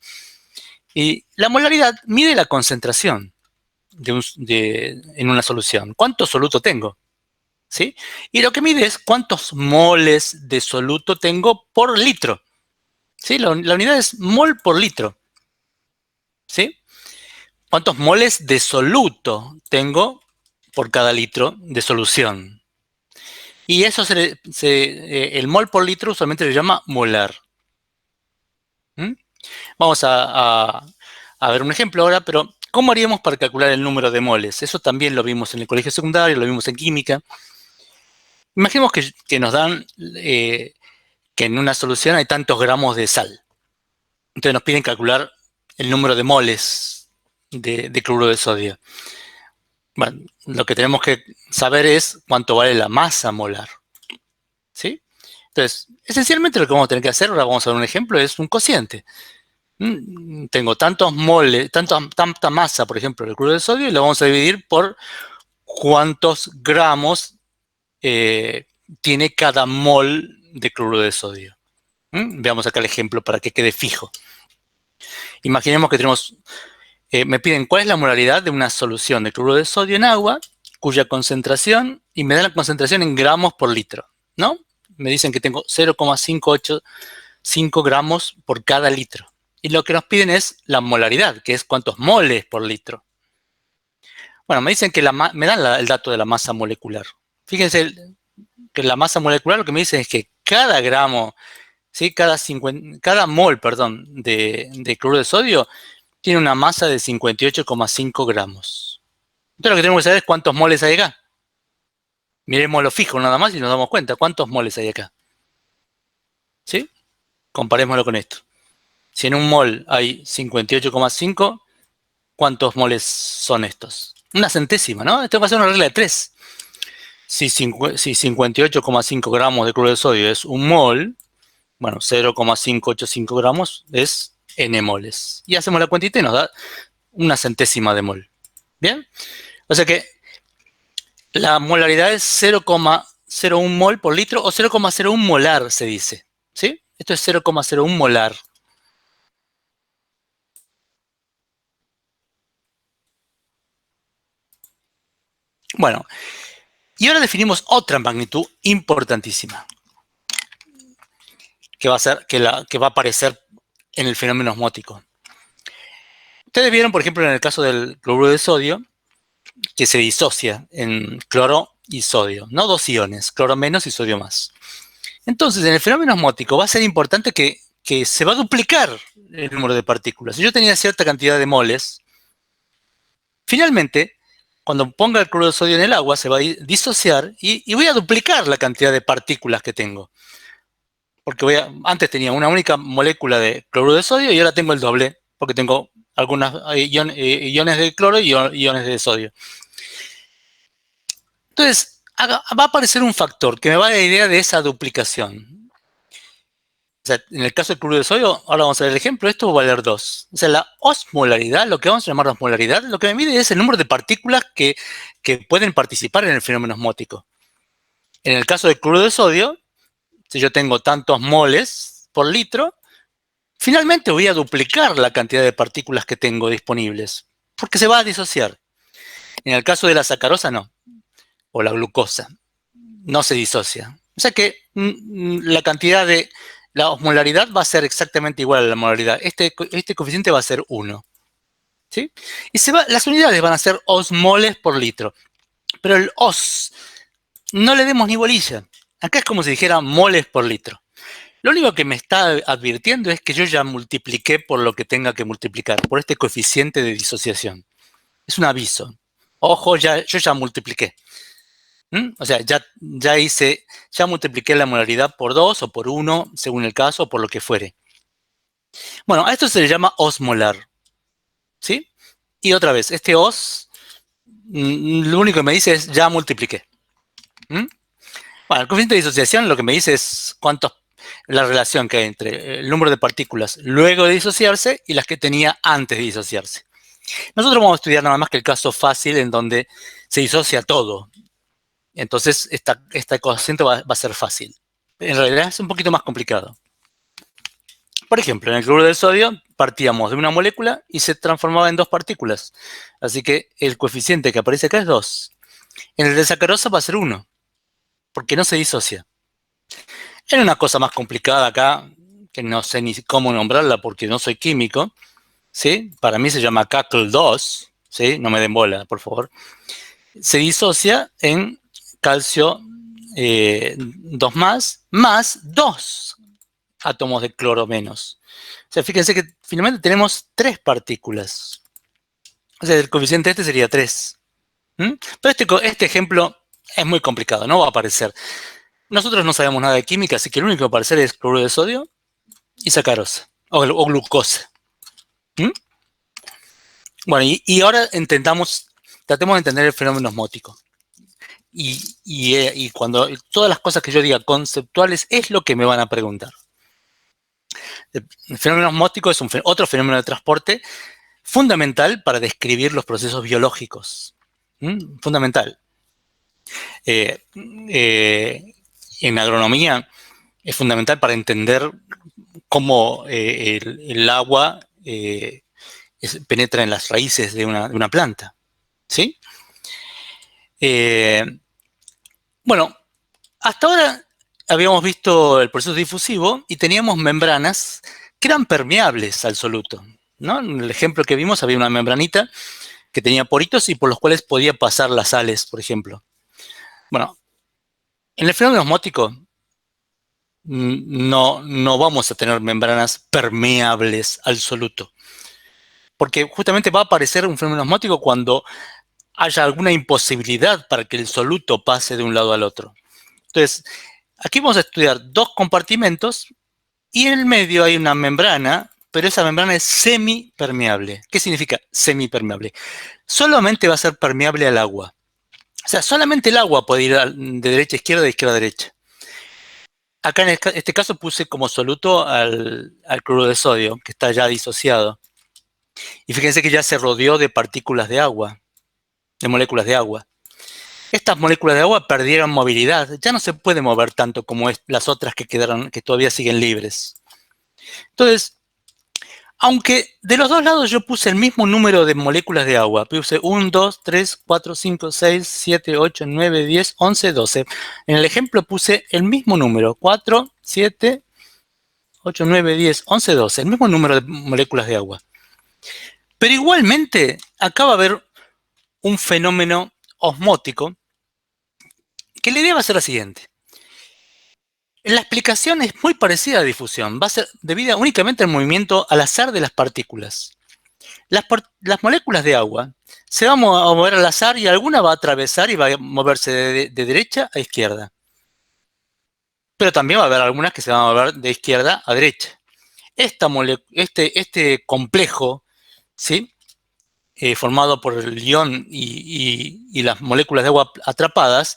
Y la molaridad mide la concentración en una solución. ¿Cuánto soluto tengo? ¿Sí? Y lo que mide es cuántos moles de soluto tengo por litro. ¿Sí? La unidad es mol por litro. ¿Sí? ¿Cuántos moles de soluto tengo por cada litro de solución? Y eso el mol por litro usualmente se llama molar. Vamos a ver un ejemplo ahora, pero ¿cómo haríamos para calcular el número de moles? Eso también lo vimos en el colegio secundario, lo vimos en química. Imaginemos que nos dan que en una solución hay tantos gramos de sal. Entonces nos piden calcular el número de moles de cloruro de sodio. Bueno, lo que tenemos que saber es cuánto vale la masa molar. ¿Sí? Entonces, esencialmente lo que vamos a tener que hacer, ahora vamos a ver un ejemplo, es un cociente. Tengo tantos moles, tanta masa, por ejemplo, del cloruro de sodio, y lo vamos a dividir por cuántos gramos tiene cada mol de cloruro de sodio. Veamos acá el ejemplo para que quede fijo. Imaginemos que tenemos, me piden cuál es la molaridad de una solución de cloruro de sodio en agua, cuya concentración, y me dan la concentración en gramos por litro, ¿no? me dicen que tengo 0,585 gramos por cada litro. Y lo que nos piden es la molaridad, que es cuántos moles por litro. Bueno, me dicen que me dan el dato de la masa molecular. Fíjense que la masa molecular lo que me dicen es que cada gramo, ¿sí? cada mol, perdón, de cloruro de sodio tiene una masa de 58,5 gramos. Entonces lo que tenemos que saber es cuántos moles hay acá. Miremos lo fijo nada más y nos damos cuenta cuántos moles hay acá. ¿Sí? Comparémoslo con esto. Si en un mol hay 58,5, ¿cuántos moles son estos? Una centésima, ¿no? Esto va a ser una regla de 3. Si 58,5 gramos de cloruro de sodio es un mol, bueno, 0,585 gramos es n moles. Y hacemos la cuentita y nos da una centésima de mol. ¿Bien? O sea que la molaridad es 0,01 mol por litro o 0,01 molar, se dice. ¿Sí? Esto es 0,01 molar. Bueno, y ahora definimos otra magnitud importantísima, que va a aparecer en el fenómeno osmótico. Ustedes vieron, por ejemplo, en el caso del cloruro de sodio, que se disocia en cloro y sodio, ¿no? Dos iones, cloro menos y sodio más. Entonces, en el fenómeno osmótico va a ser importante que se va a duplicar el número de partículas. Si yo tenía cierta cantidad de moles, finalmente, cuando ponga el cloruro de sodio en el agua, se va a disociar y voy a duplicar la cantidad de partículas que tengo. Porque antes tenía una única molécula de cloruro de sodio y ahora tengo el doble, porque tengo algunos iones de cloro y iones de sodio. Entonces, va a aparecer un factor que me va a dar la idea de esa duplicación. O sea, en el caso del cloruro de sodio, ahora vamos a ver el ejemplo, esto va a valer 2. O sea, la osmolaridad, lo que vamos a llamar osmolaridad, lo que me mide es el número de partículas que pueden participar en el fenómeno osmótico. En el caso del cloruro de sodio, si yo tengo tantos moles por litro, finalmente voy a duplicar la cantidad de partículas que tengo disponibles, porque se va a disociar. En el caso de la sacarosa, no, o la glucosa, no se disocia. O sea que la osmolaridad va a ser exactamente igual a la molaridad. Este coeficiente va a ser 1. ¿Sí? Y las unidades van a ser osmoles por litro. Pero el os, no le demos ni bolilla. Acá es como si dijera moles por litro. Lo único que me está advirtiendo es que yo ya multipliqué por lo que tenga que multiplicar, por este coeficiente de disociación. Es un aviso. Ojo, yo ya multipliqué. O sea, ya multipliqué la molaridad por 2 o por 1, según el caso, o por lo que fuere. Bueno, a esto se le llama osmolar. ¿Sí? Y otra vez, este os, lo único que me dice es ya multipliqué. Bueno, el coeficiente de disociación lo que me dice es la relación que hay entre el número de partículas luego de disociarse y las que tenía antes de disociarse. Nosotros vamos a estudiar nada más que el caso fácil en donde se disocia todo. Entonces, esta coeficiente va a ser fácil. En realidad es un poquito más complicado. Por ejemplo, en el cloruro de sodio partíamos de una molécula y se transformaba en dos partículas. Así que el coeficiente que aparece acá es 2. En el de sacarosa va a ser 1, porque no se disocia. En una cosa más complicada acá, que no sé ni cómo nombrarla porque no soy químico, ¿sí? Para mí se llama CaCl2, ¿sí? No me den bola, por favor. Se disocia en calcio 2 más 2 átomos de cloro menos. O sea, fíjense que finalmente tenemos 3 partículas. O sea, el coeficiente este sería 3. Pero este ejemplo es muy complicado, no va a aparecer. Nosotros no sabemos nada de química, así que lo único que va a aparecer es cloruro de sodio y sacarosa, o glucosa. Bueno, y ahora tratemos de entender el fenómeno osmótico. Y cuando todas las cosas que yo diga conceptuales es lo que me van a preguntar. El fenómeno osmótico es otro fenómeno de transporte fundamental para describir los procesos biológicos. Fundamental. En agronomía es fundamental para entender cómo el agua penetra en las raíces de una planta. ¿Sí? Bueno, hasta ahora habíamos visto el proceso difusivo y teníamos membranas que eran permeables al soluto, ¿no? En el ejemplo que vimos había una membranita que tenía poritos y por los cuales podía pasar las sales, por ejemplo. Bueno, en el fenómeno osmótico no vamos a tener membranas permeables al soluto, porque justamente va a aparecer un fenómeno osmótico cuando haya alguna imposibilidad para que el soluto pase de un lado al otro. Entonces, aquí vamos a estudiar dos compartimentos y en el medio hay una membrana, pero esa membrana es semipermeable. ¿Qué significa semipermeable? Solamente va a ser permeable al agua. O sea, solamente el agua puede ir de derecha a izquierda, de izquierda a derecha. Acá en este caso puse como soluto al cloruro de sodio, que está ya disociado. Y fíjense que ya se rodeó de partículas de agua, de moléculas de agua. Estas moléculas de agua perdieron movilidad, ya no se puede mover tanto como las otras que quedaron, que todavía siguen libres. Entonces, aunque de los dos lados yo puse el mismo número de moléculas de agua, puse 1, 2, 3, 4, 5, 6, 7, 8, 9, 10, 11, 12. En el ejemplo puse el mismo número, 4, 7, 8, 9, 10, 11, 12, el mismo número de moléculas de agua. Pero igualmente, acá va a haber un fenómeno osmótico que la idea va a ser la siguiente. La explicación es muy parecida a la difusión, va a ser debida únicamente al movimiento al azar de las partículas. Las moléculas de agua se van a mover al azar y alguna va a atravesar y va a moverse de derecha a izquierda. Pero también va a haber algunas que se van a mover de izquierda a derecha. Este complejo, ¿sí? Formado por el ion y las moléculas de agua atrapadas,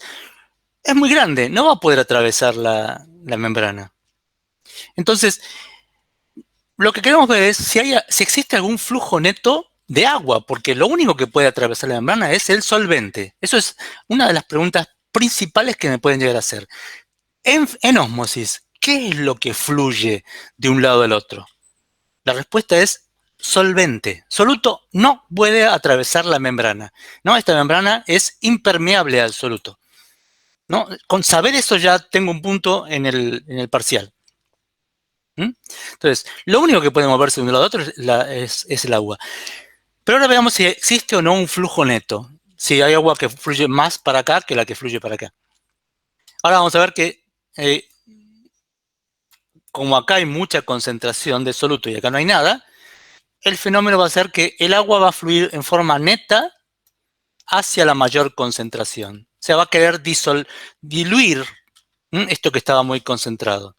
es muy grande, no va a poder atravesar la membrana. Entonces, lo que queremos ver es si existe algún flujo neto de agua, porque lo único que puede atravesar la membrana es el solvente. Eso es una de las preguntas principales que me pueden llegar a hacer. En ósmosis, ¿qué es lo que fluye de un lado al otro? La respuesta es solvente. Soluto no puede atravesar la membrana, ¿no? Esta membrana es impermeable al soluto, ¿no? Con saber eso ya tengo un punto en el parcial. Entonces, lo único que puede moverse de un lado a otro es el agua. Pero ahora veamos si existe o no un flujo neto. Si hay agua que fluye más para acá que la que fluye para acá. Ahora vamos a ver que, como acá hay mucha concentración de soluto y acá no hay nada, el fenómeno va a ser que el agua va a fluir en forma neta hacia la mayor concentración. O sea, va a querer diluir esto que estaba muy concentrado.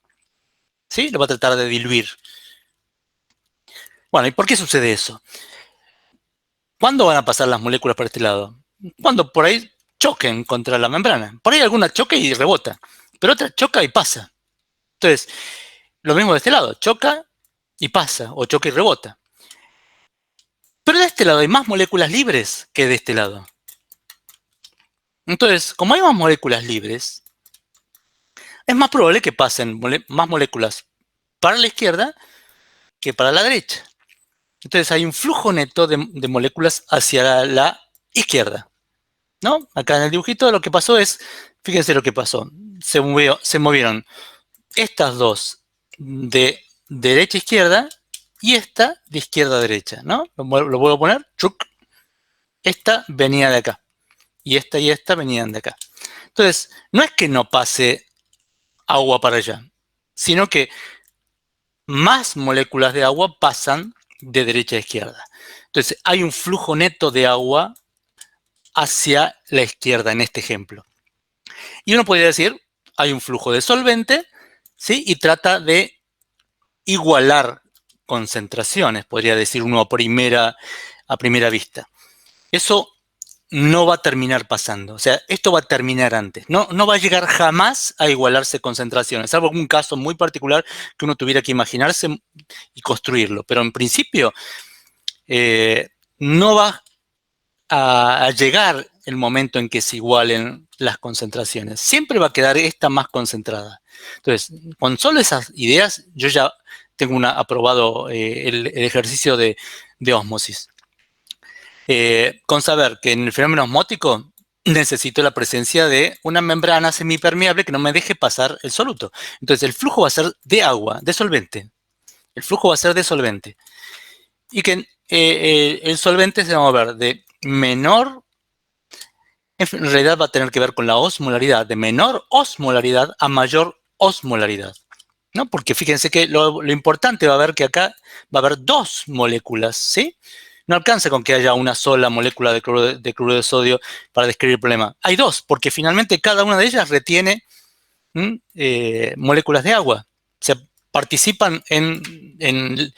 ¿Sí? Lo va a tratar de diluir. Bueno, ¿y por qué sucede eso? ¿Cuándo van a pasar las moléculas por este lado? Cuando por ahí choquen contra la membrana. Por ahí alguna choca y rebota, pero otra choca y pasa. Entonces, lo mismo de este lado, choca y pasa, o choca y rebota. Pero de este lado hay más moléculas libres que de este lado. Entonces, como hay más moléculas libres, es más probable que pasen más moléculas para la izquierda que para la derecha. Entonces hay un flujo neto de moléculas hacia la izquierda, ¿no? Acá en el dibujito lo que pasó es, fíjense lo que pasó, se movieron estas dos de derecha a izquierda y esta de izquierda a derecha, ¿no? Lo vuelvo a poner, ¡chuc! Esta venía de acá y esta venían de acá. Entonces, no es que no pase agua para allá, sino que más moléculas de agua pasan de derecha a izquierda. Entonces, hay un flujo neto de agua hacia la izquierda en este ejemplo. Y uno podría decir, hay un flujo de solvente, ¿sí? Y trata de igualar concentraciones, podría decir uno a primera vista. Eso no va a terminar pasando. O sea, esto va a terminar antes. No va a llegar jamás a igualarse concentraciones, salvo un caso muy particular que uno tuviera que imaginarse y construirlo. Pero en principio, no va a llegar el momento en que se igualen las concentraciones. Siempre va a quedar esta más concentrada. Entonces, con solo esas ideas, yo ya tengo aprobado el ejercicio de ósmosis. Con saber que en el fenómeno osmótico necesito la presencia de una membrana semipermeable que no me deje pasar el soluto. Entonces, el flujo va a ser de agua, de solvente. El flujo va a ser de solvente. Y que el solvente se va a mover de menor, en realidad va a tener que ver con la osmolaridad, de menor osmolaridad a mayor osmolaridad, ¿no? Porque fíjense que lo importante va a ver que acá va a haber dos moléculas, ¿sí? No alcanza con que haya una sola molécula de cloruro de sodio para describir el problema. Hay dos, porque finalmente cada una de ellas retiene moléculas de agua. O sea, participan en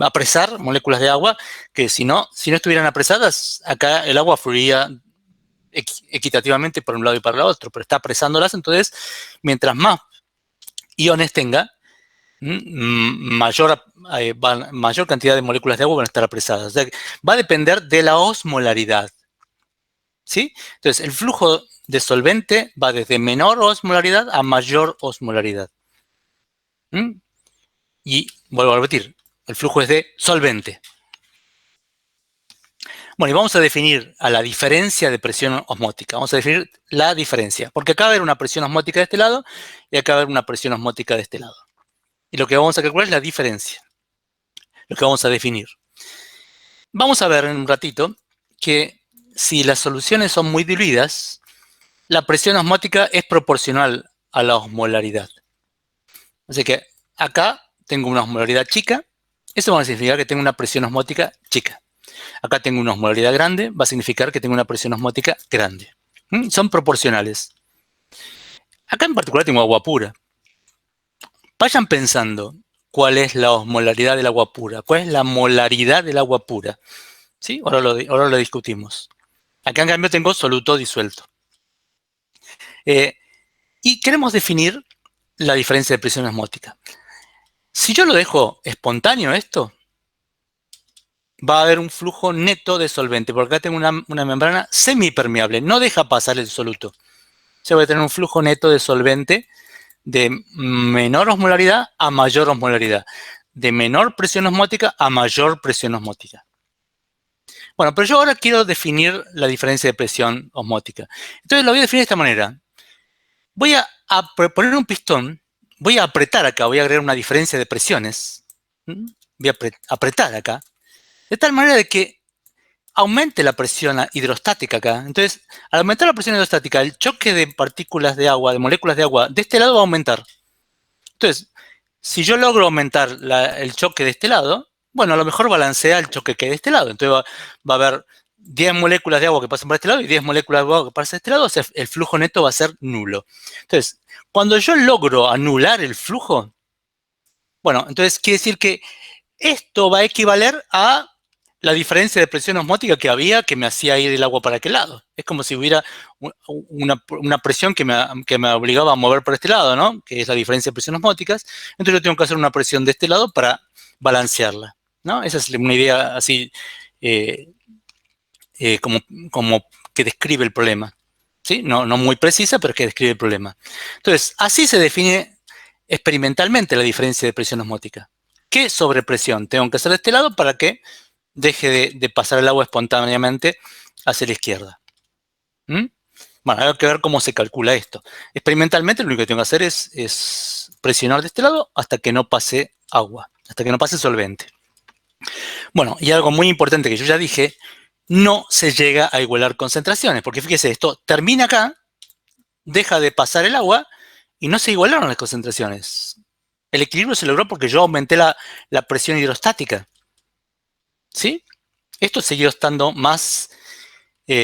apresar moléculas de agua que si no estuvieran apresadas, acá el agua fluiría equitativamente por un lado y para el otro, pero está apresándolas, entonces mientras más iones tenga, mayor cantidad de moléculas de agua van a estar apresadas. O sea, va a depender de la osmolaridad, ¿sí? Entonces, el flujo de solvente va desde menor osmolaridad a mayor osmolaridad. Y vuelvo a repetir, el flujo es de solvente. Bueno, y vamos a definir a la diferencia de presión osmótica. Vamos a definir la diferencia, porque acá va a haber una presión osmótica de este lado y acá va a haber una presión osmótica de este lado. Y lo que vamos a calcular es la diferencia, lo que vamos a definir. Vamos a ver en un ratito que si las soluciones son muy diluidas, la presión osmótica es proporcional a la osmolaridad. Así que acá tengo una osmolaridad chica, eso va a significar que tengo una presión osmótica chica. Acá tengo una osmolaridad grande, va a significar que tengo una presión osmótica grande. Son proporcionales. Acá en particular tengo agua pura. Vayan pensando cuál es la osmolaridad del agua pura, cuál es la molaridad del agua pura. ¿Sí? Ahora lo discutimos. Acá en cambio tengo soluto disuelto. Y queremos definir la diferencia de presión osmótica. Si yo lo dejo espontáneo esto, va a haber un flujo neto de solvente, porque acá tengo una membrana semipermeable, no deja pasar el soluto. O sea, voy a tener un flujo neto de solvente de menor osmolaridad a mayor osmolaridad, de menor presión osmótica a mayor presión osmótica. Bueno, pero yo ahora quiero definir la diferencia de presión osmótica. Entonces lo voy a definir de esta manera. Voy a poner un pistón, voy a apretar acá, voy a agregar una diferencia de presiones. Voy a apretar acá, de tal manera de que aumente la presión hidrostática acá. Entonces, al aumentar la presión hidrostática, el choque de partículas de agua, de moléculas de agua, de este lado va a aumentar. Entonces, si yo logro aumentar el choque de este lado, bueno, a lo mejor balancea el choque que hay de este lado. Entonces va a haber 10 moléculas de agua que pasan por este lado y 10 moléculas de agua que pasan por este lado, o sea, el flujo neto va a ser nulo. Entonces, cuando yo logro anular el flujo, bueno, entonces quiere decir que esto va a equivaler a la diferencia de presión osmótica que había que me hacía ir el agua para aquel lado. Es como si hubiera una presión que me obligaba a mover por este lado, ¿no? Que es la diferencia de presión osmóticas. Entonces yo tengo que hacer una presión de este lado para balancearla, ¿no? Esa es una idea así como que describe el problema. ¿Sí? No muy precisa, pero que describe el problema. Entonces, así se define experimentalmente la diferencia de presión osmótica. ¿Qué sobrepresión tengo que hacer de este lado para que deje de pasar el agua espontáneamente hacia la izquierda? Bueno, hay que ver cómo se calcula esto. Experimentalmente lo único que tengo que hacer es presionar de este lado hasta que no pase agua, hasta que no pase solvente. Bueno, y algo muy importante que yo ya dije, no se llega a igualar concentraciones, porque fíjese, esto termina acá, deja de pasar el agua y no se igualaron las concentraciones. El equilibrio se logró porque yo aumenté la presión hidrostática. ¿Sí? Esto siguió estando más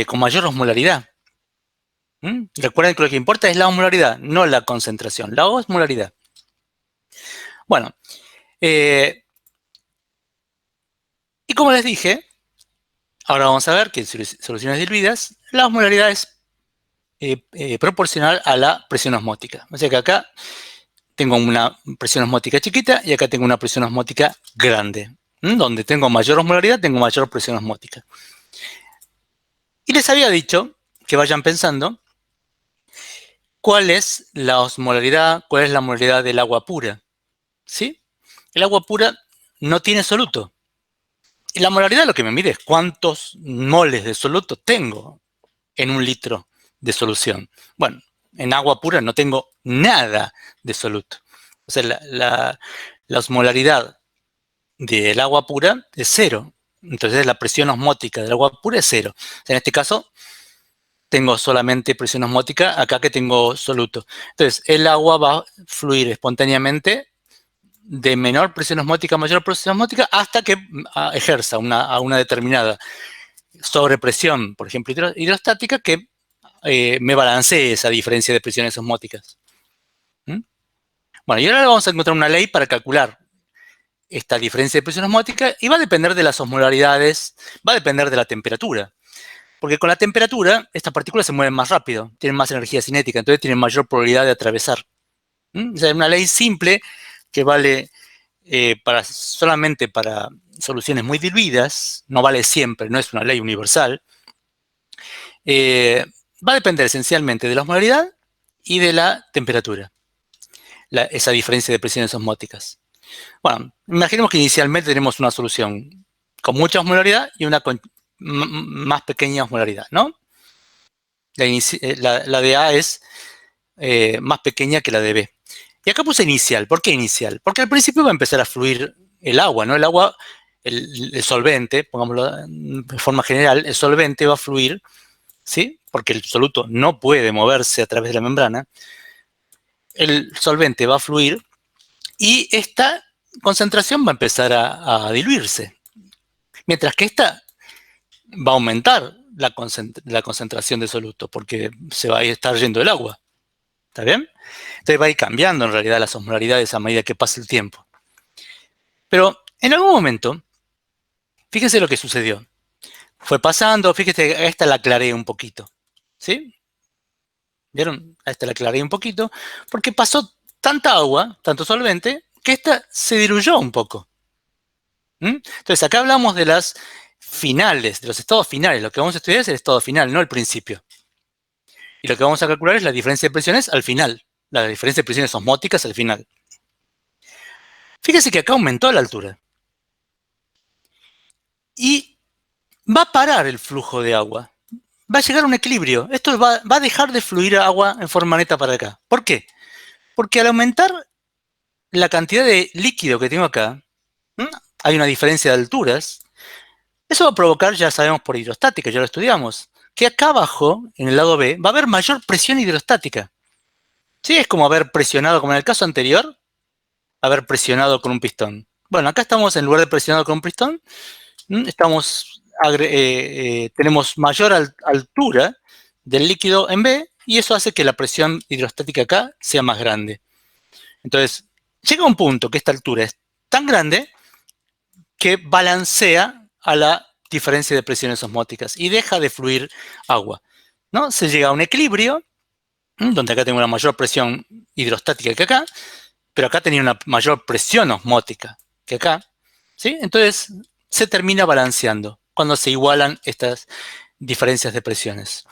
con mayor osmolaridad. Recuerden que lo que importa es la osmolaridad, no la concentración, la osmolaridad. Bueno, y como les dije, ahora vamos a ver que en soluciones diluidas, la osmolaridad es proporcional a la presión osmótica. O sea que acá tengo una presión osmótica chiquita y acá tengo una presión osmótica grande. Donde tengo mayor osmolaridad, tengo mayor presión osmótica. Y les había dicho que vayan pensando cuál es la osmolaridad, cuál es la molaridad del agua pura. ¿Sí? El agua pura no tiene soluto. Y la molaridad lo que me mide es cuántos moles de soluto tengo en 1 litro de solución? Bueno, en agua pura no tengo nada de soluto. O sea, la osmolaridad del agua pura es 0. Entonces la presión osmótica del agua pura es 0. O sea, en este caso tengo solamente presión osmótica, acá que tengo soluto. Entonces el agua va a fluir espontáneamente de menor presión osmótica a mayor presión osmótica hasta que ejerza a una determinada sobrepresión, por ejemplo, hidrostática, que me balancee esa diferencia de presiones osmóticas. ¿Mm? Bueno, y ahora vamos a encontrar una ley para calcular esta diferencia de presión osmótica y va a depender de las osmolaridades, va a depender de la temperatura. Porque con la temperatura, estas partículas se mueven más rápido, tienen más energía cinética, entonces tienen mayor probabilidad de atravesar. O sea, es una ley simple que vale solamente para soluciones muy diluidas, no vale siempre, no es una ley universal. Va a depender esencialmente de la osmolaridad y de la temperatura, esa diferencia de presiones osmóticas. Bueno, imaginemos que inicialmente tenemos una solución con mucha osmolaridad y una con más pequeña osmolaridad, ¿no? La de A es más pequeña que la de B. Y acá puse inicial. ¿Por qué inicial? Porque al principio va a empezar a fluir el agua, ¿no? El agua, el solvente, pongámoslo de forma general, el solvente va a fluir, ¿sí? Porque el soluto no puede moverse a través de la membrana. El solvente va a fluir y esta concentración va a empezar a diluirse. Mientras que esta va a aumentar la concentración de soluto porque se va a estar yendo el agua. ¿Está bien? Entonces va a ir cambiando en realidad las osmolaridades a medida que pasa el tiempo. Pero en algún momento, fíjense lo que sucedió. Fue pasando, fíjense, a esta la aclaré un poquito. ¿Sí? ¿Vieron? A esta la aclaré un poquito porque pasó tanta agua, tanto solvente, que esta se diluyó un poco. Entonces acá hablamos de las finales, de los estados finales. Lo que vamos a estudiar es el estado final, no el principio. Y lo que vamos a calcular es la diferencia de presiones al final. La diferencia de presiones osmóticas al final. Fíjese que acá aumentó la altura. Y va a parar el flujo de agua. Va a llegar a un equilibrio. Esto va a dejar de fluir agua en forma neta para acá. ¿Por qué? Porque al aumentar la cantidad de líquido que tengo acá, hay una diferencia de alturas. Eso va a provocar, ya sabemos por hidrostática, ya lo estudiamos, que acá abajo, en el lado B, va a haber mayor presión hidrostática. ¿Sí? Es como haber presionado, como en el caso anterior, haber presionado con un pistón. Bueno, acá estamos, en lugar de presionado con un pistón, tenemos mayor altura del líquido en B y eso hace que la presión hidrostática acá sea más grande. Entonces, llega un punto que esta altura es tan grande que balancea a la diferencia de presiones osmóticas y deja de fluir agua, ¿no? Se llega a un equilibrio, donde acá tengo una mayor presión hidrostática que acá, pero acá tenía una mayor presión osmótica que acá, ¿sí? Entonces se termina balanceando cuando se igualan estas diferencias de presiones.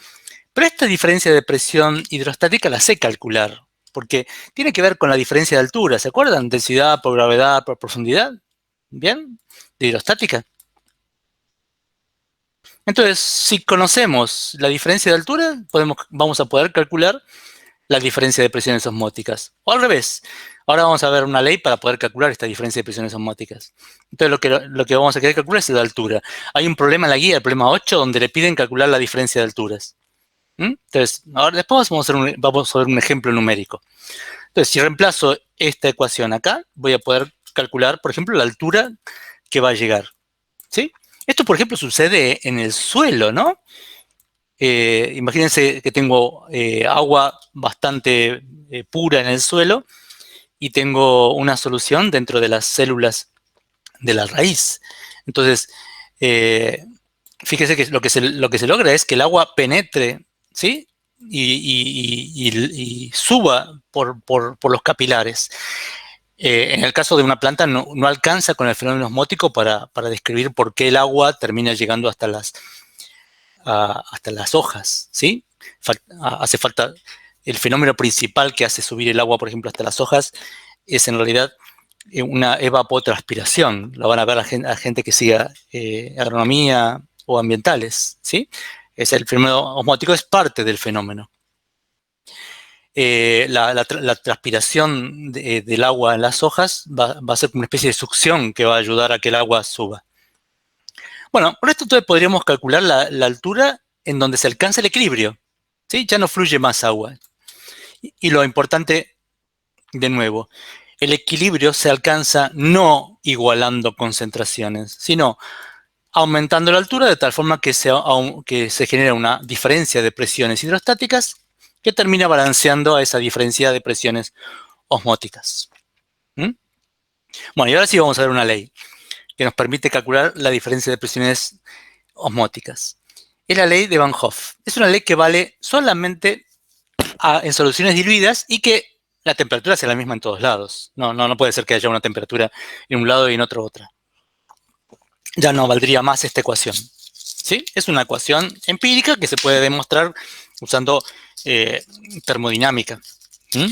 Pero esta diferencia de presión hidrostática la sé calcular, porque tiene que ver con la diferencia de altura, ¿se acuerdan? Densidad por gravedad por profundidad, ¿bien? De hidrostática. Entonces, si conocemos la diferencia de altura, vamos a poder calcular la diferencia de presiones osmóticas. O al revés. Ahora vamos a ver una ley para poder calcular esta diferencia de presiones osmóticas. Entonces, lo que vamos a querer calcular es la altura. Hay un problema en la guía, el problema 8, donde le piden calcular la diferencia de alturas. Entonces, ahora después vamos a ver un ejemplo numérico. Entonces, si reemplazo esta ecuación acá, voy a poder calcular, por ejemplo, la altura que va a llegar. ¿Sí? Esto, por ejemplo, sucede en el suelo, ¿no? Imagínense que tengo agua bastante pura en el suelo y tengo una solución dentro de las células de la raíz. Entonces, fíjese que lo que se logra es que el agua penetre, ¿sí? Y suba por los capilares. En el caso de una planta no alcanza con el fenómeno osmótico para describir por qué el agua termina llegando hasta las hojas, ¿sí? Hace falta, el fenómeno principal que hace subir el agua, por ejemplo, hasta las hojas, es en realidad una evapotranspiración. Lo van a ver a gente que siga agronomía o ambientales, ¿sí? Es el fenómeno osmótico es parte del fenómeno. La transpiración del agua en las hojas va a ser una especie de succión que va a ayudar a que el agua suba. Bueno, por esto entonces podríamos calcular la altura en donde se alcanza el equilibrio. ¿Sí? Ya no fluye más agua. Y lo importante, de nuevo, el equilibrio se alcanza no igualando concentraciones, sino aumentando la altura de tal forma que se genera una diferencia de presiones hidrostáticas que termina balanceando a esa diferencia de presiones osmóticas. ¿Mm? Bueno, y ahora sí vamos a ver una ley que nos permite calcular la diferencia de presiones osmóticas. Es la ley de Van Hoff. Es una ley que vale solamente en soluciones diluidas y que la temperatura sea la misma en todos lados. No puede ser que haya una temperatura en un lado y en otro otra. Ya no valdría más esta ecuación. ¿Sí? Es una ecuación empírica que se puede demostrar usando termodinámica. ¿Mm?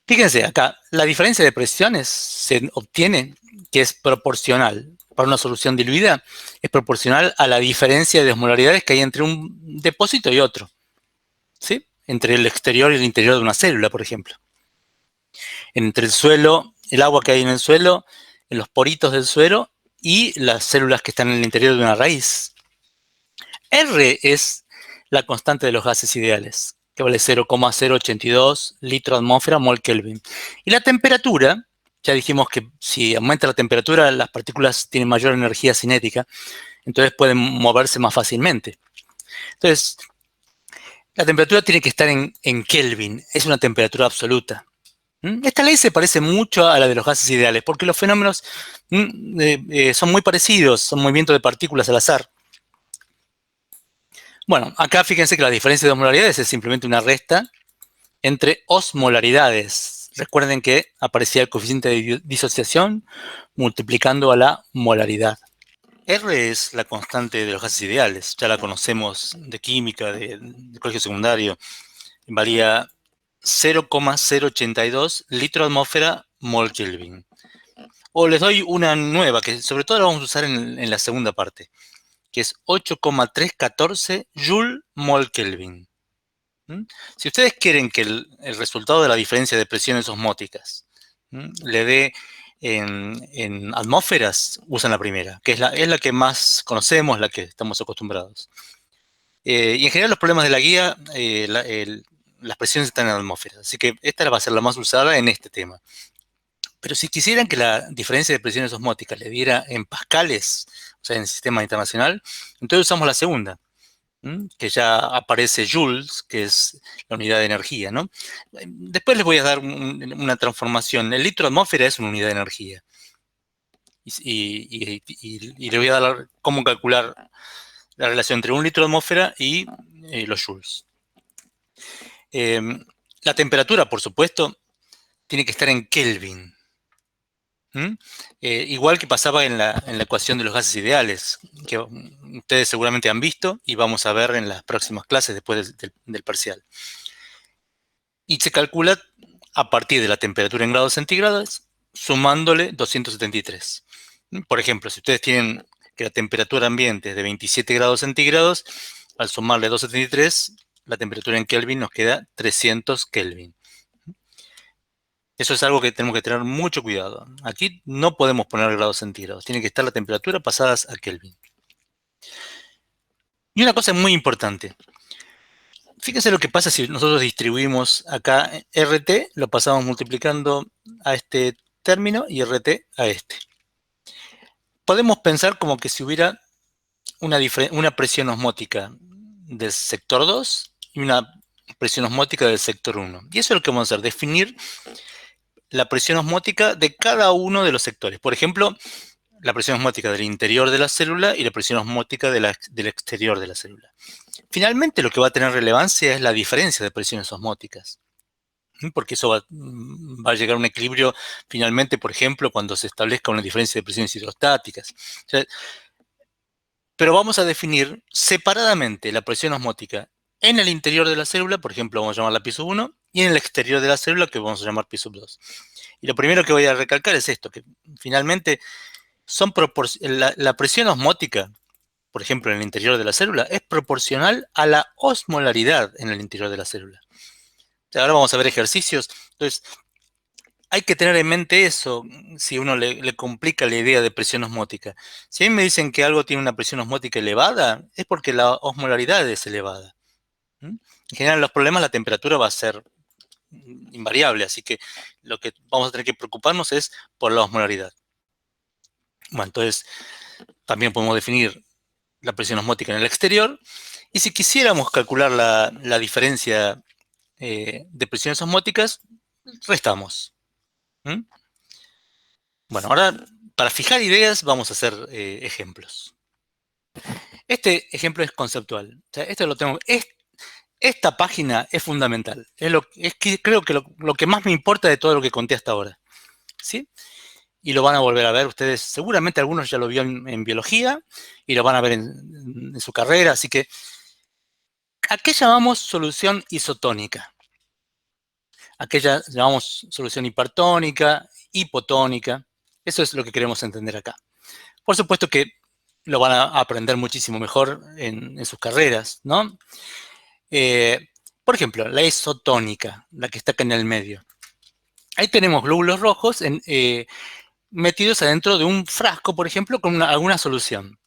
Fíjense acá, la diferencia de presiones se obtiene que es proporcional. Para una solución diluida es proporcional a la diferencia de osmolaridades que hay entre un depósito y otro. ¿Sí? Entre el exterior y el interior de una célula, por ejemplo. Entre el suelo, el agua que hay en el suelo, en los poritos del suelo y las células que están en el interior de una raíz. R es la constante de los gases ideales, que vale 0,082 litro atmósfera mol Kelvin. Y la temperatura, ya dijimos que si aumenta la temperatura, las partículas tienen mayor energía cinética, entonces pueden moverse más fácilmente. Entonces, la temperatura tiene que estar en Kelvin, es una temperatura absoluta. Esta ley se parece mucho a la de los gases ideales, porque los fenómenos son muy parecidos, son movimientos de partículas al azar. Bueno, acá fíjense que la diferencia de osmolaridades es simplemente una resta entre osmolaridades. Recuerden que aparecía el coeficiente de disociación multiplicando a la molaridad. R es la constante de los gases ideales, ya la conocemos de química, de colegio secundario. Valía 0,082 litro atmósfera mol Kelvin. O les doy una nueva, que sobre todo la vamos a usar en la segunda parte, que es 8,314 joule mol Kelvin. Si ustedes quieren que el resultado de la diferencia de presiones osmóticas le dé en atmósferas, usan la primera, que es la que más conocemos, la que estamos acostumbrados. Y en general los problemas de la guía, las presiones están en atmósferas, así que esta va a ser la más usada en este tema. Pero si quisieran que la diferencia de presiones osmóticas le diera en pascales, o sea, en el sistema internacional, entonces usamos la segunda, que ya aparece joules, que es la unidad de energía, ¿no? Después les voy a dar una transformación. El litro de atmósfera es una unidad de energía. Y les voy a dar cómo calcular la relación entre un litro de atmósfera y los joules. La temperatura, por supuesto, tiene que estar en Kelvin. Igual que pasaba en la ecuación de los gases ideales, que ustedes seguramente han visto y vamos a ver en las próximas clases después del parcial. Y se calcula a partir de la temperatura en grados centígrados, sumándole 273. Por ejemplo, si ustedes tienen que la temperatura ambiente es de 27 grados centígrados, al sumarle 273, la temperatura en Kelvin nos queda 300 Kelvin. Eso es algo que tenemos que tener mucho cuidado. Aquí no podemos poner grados centígrados. Tiene que estar la temperatura pasadas a Kelvin. Y una cosa muy importante. Fíjense lo que pasa si nosotros distribuimos acá RT, lo pasamos multiplicando a este término y RT a este. Podemos pensar como que si hubiera una presión osmótica del sector 2 y una presión osmótica del sector 1. Y eso es lo que vamos a hacer, definir la presión osmótica de cada uno de los sectores. Por ejemplo, la presión osmótica del interior de la célula y la presión osmótica del exterior de la célula. Finalmente, lo que va a tener relevancia es la diferencia de presiones osmóticas, porque eso va a llegar a un equilibrio finalmente, por ejemplo, cuando se establezca una diferencia de presiones hidrostáticas. O sea, pero vamos a definir separadamente la presión osmótica en el interior de la célula, por ejemplo, vamos a llamarla pi sub 1, y en el exterior de la célula, que vamos a llamar pi sub 2. Y lo primero que voy a recalcar es esto, que finalmente la presión osmótica por ejemplo, en el interior de la célula, es proporcional a la osmolaridad en el interior de la célula. Ahora vamos a ver ejercicios. Entonces, hay que tener en mente eso si uno le complica la idea de presión osmótica. Si a mí me dicen que algo tiene una presión osmótica elevada, es porque la osmolaridad es elevada. ¿Mm? En general, los problemas, la temperatura va a ser invariable, así que lo que vamos a tener que preocuparnos es por la osmolaridad. Bueno, entonces también podemos definir la presión osmótica en el exterior, y si quisiéramos calcular la diferencia de presiones osmóticas, restamos. ¿Mm? Bueno, ahora para fijar ideas vamos a hacer ejemplos. Este ejemplo es conceptual. O sea, esto lo tengo. Esta página es fundamental. Es que creo que lo que más me importa de todo lo que conté hasta ahora. ¿Sí? Y lo van a volver a ver ustedes. Seguramente algunos ya lo vieron en biología y lo van a ver en su carrera. Así que, ¿a qué llamamos solución isotónica? ¿A qué llamamos solución hipertónica, hipotónica? Eso es lo que queremos entender acá. Por supuesto que lo van a aprender muchísimo mejor en sus carreras, ¿no? Por ejemplo, la isotónica, la que está acá en el medio. Ahí tenemos glóbulos rojos metidos adentro de un frasco, por ejemplo, con alguna solución.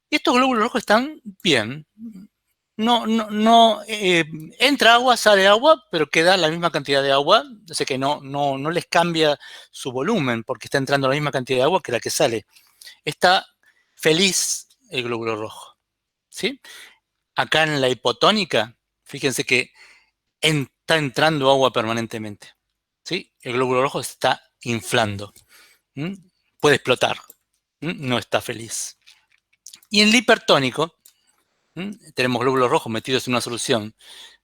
Y estos glóbulos rojos están bien. No, entra agua, sale agua, pero queda la misma cantidad de agua, o sea que no les cambia su volumen porque está entrando la misma cantidad de agua que la que sale. Está feliz el glóbulo rojo, ¿sí? Acá en la hipotónica, fíjense que está entrando agua permanentemente, ¿sí? El glóbulo rojo está inflando, ¿m? Puede explotar, no está feliz. Y en el hipertónico, tenemos glóbulos rojos metidos en una solución,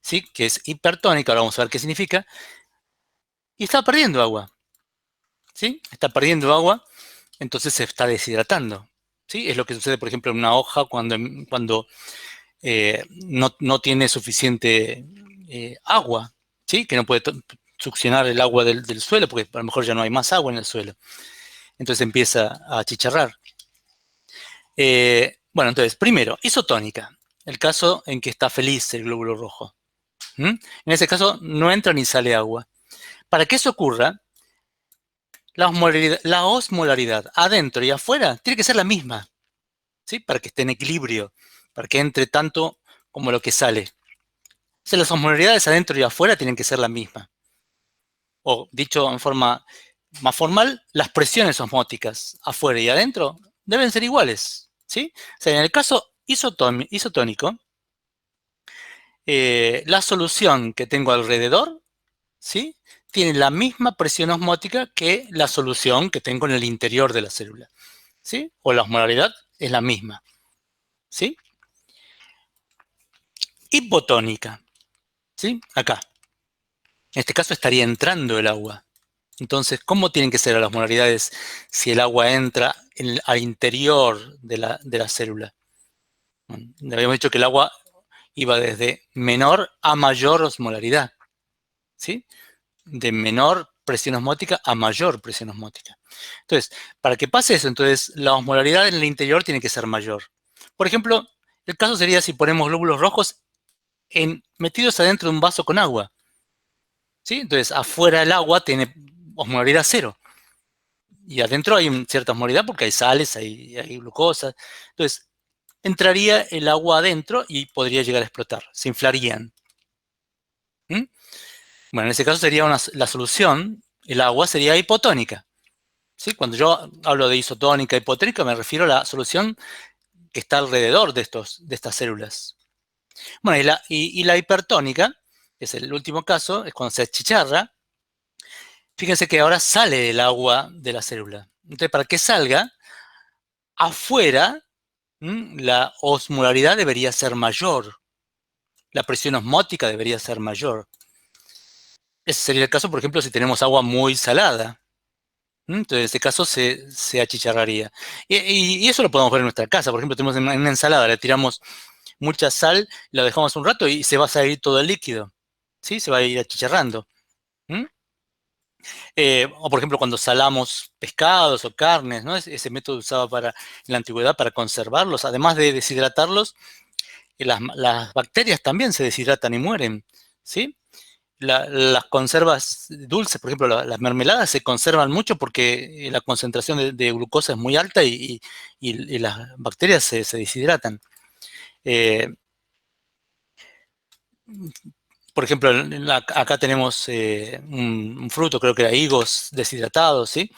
¿sí? Que es hipertónica, ahora vamos a ver qué significa, y está perdiendo agua, ¿sí? Está perdiendo agua, entonces se está deshidratando, ¿sí? Es lo que sucede, por ejemplo, en una hoja cuando no tiene suficiente agua, ¿sí? Que no puede succionar el agua del suelo, porque a lo mejor ya no hay más agua en el suelo. Entonces empieza a achicharrar. Bueno, entonces, primero, isotónica, el caso en que está feliz el glóbulo rojo. En ese caso no entra ni sale agua. Para que eso ocurra, la osmolaridad adentro y afuera tiene que ser la misma, ¿sí? Para que esté en equilibrio, para que entre tanto como lo que sale. O sea, las osmolaridades adentro y afuera tienen que ser la misma. O dicho en forma más formal, las presiones osmóticas afuera y adentro deben ser iguales, ¿sí? O sea, en el caso isotónico, la solución que tengo alrededor, ¿sí? Tiene la misma presión osmótica que la solución que tengo en el interior de la célula, ¿sí? O la osmolaridad es la misma, ¿sí? Hipotónica, ¿sí? Acá. En este caso estaría entrando el agua. Entonces, ¿cómo tienen que ser las osmolaridades si el agua entra al interior de la célula? Habíamos dicho que el agua iba desde menor a mayor osmolaridad, ¿sí? De menor presión osmótica a mayor presión osmótica. Entonces, para que pase eso, entonces la osmolaridad en el interior tiene que ser mayor. Por ejemplo, el caso sería si ponemos glóbulos rojos metidos adentro de un vaso con agua, ¿sí? Entonces, afuera el agua tiene osmolaridad cero. Y adentro hay cierta osmolaridad porque hay sales, hay glucosa. Entonces, entraría el agua adentro y podría llegar a explotar, se inflarían. Bueno, en ese caso sería la solución, el agua sería hipotónica. ¿Sí? Cuando yo hablo de isotónica, hipotónica, me refiero a la solución que está alrededor de estas células. Bueno, y la hipertónica, que es el último caso, es cuando se achicharra. Fíjense que ahora sale el agua de la célula. Entonces, para que salga, afuera, la osmolaridad debería ser mayor. La presión osmótica debería ser mayor. Ese sería el caso, por ejemplo, si tenemos agua muy salada. Entonces, en este caso se achicharraría. Y eso lo podemos ver en nuestra casa. Por ejemplo, tenemos en una ensalada, le tiramos mucha sal, la dejamos un rato y se va a salir todo el líquido. ¿Sí? Se va a ir achicharrando. O por ejemplo, cuando salamos pescados o carnes, ¿no? Ese método usado en la antigüedad para conservarlos, además de deshidratarlos, las bacterias también se deshidratan y mueren, ¿sí? Las conservas dulces, por ejemplo, las mermeladas se conservan mucho porque la concentración de glucosa es muy alta y las bacterias se deshidratan. Eh, por ejemplo, acá tenemos un fruto, creo que era higos deshidratados, ¿sí?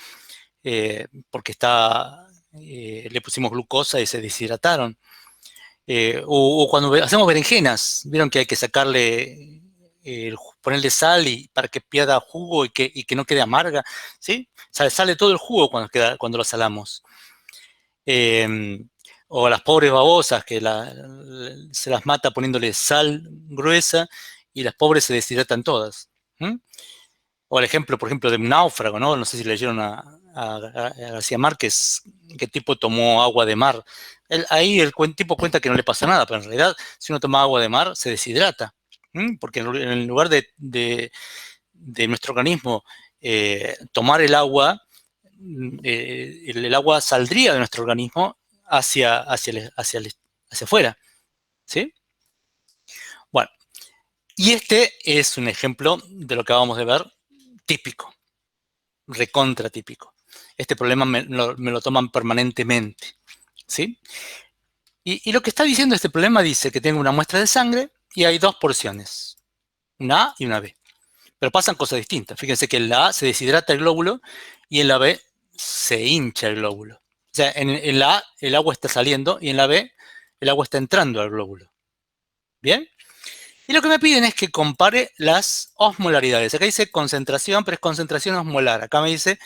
Porque le pusimos glucosa y se deshidrataron. O cuando hacemos berenjenas, vieron que hay que sacarle, ponerle sal para que pierda jugo y que no quede amarga, ¿sí? Sale todo el jugo cuando lo salamos. Eh, o las pobres babosas que se las mata poniéndole sal gruesa y las pobres se deshidratan todas. ¿Mm? O el ejemplo, por ejemplo, de un náufrago, ¿no? No sé si leyeron a García Márquez, que tipo tomó agua de mar. Ahí el tipo cuenta que no le pasa nada, pero en realidad, si uno toma agua de mar, se deshidrata. Porque en lugar de nuestro organismo tomar el agua, el agua saldría de nuestro organismo hacia afuera. ¿Sí? Bueno, y este es un ejemplo de lo que acabamos de ver, típico. Recontra típico. Este problema me lo toman permanentemente, ¿sí? Y lo que está diciendo este problema dice que tengo una muestra de sangre y hay dos porciones, una A y una B. Pero pasan cosas distintas. Fíjense que en la A se deshidrata el glóbulo y en la B se hincha el glóbulo. O sea, en la A el agua está saliendo y en la B el agua está entrando al glóbulo. ¿Bien? Y lo que me piden es que compare las osmolaridades. Acá dice concentración, pero es concentración osmolar. Acá me dice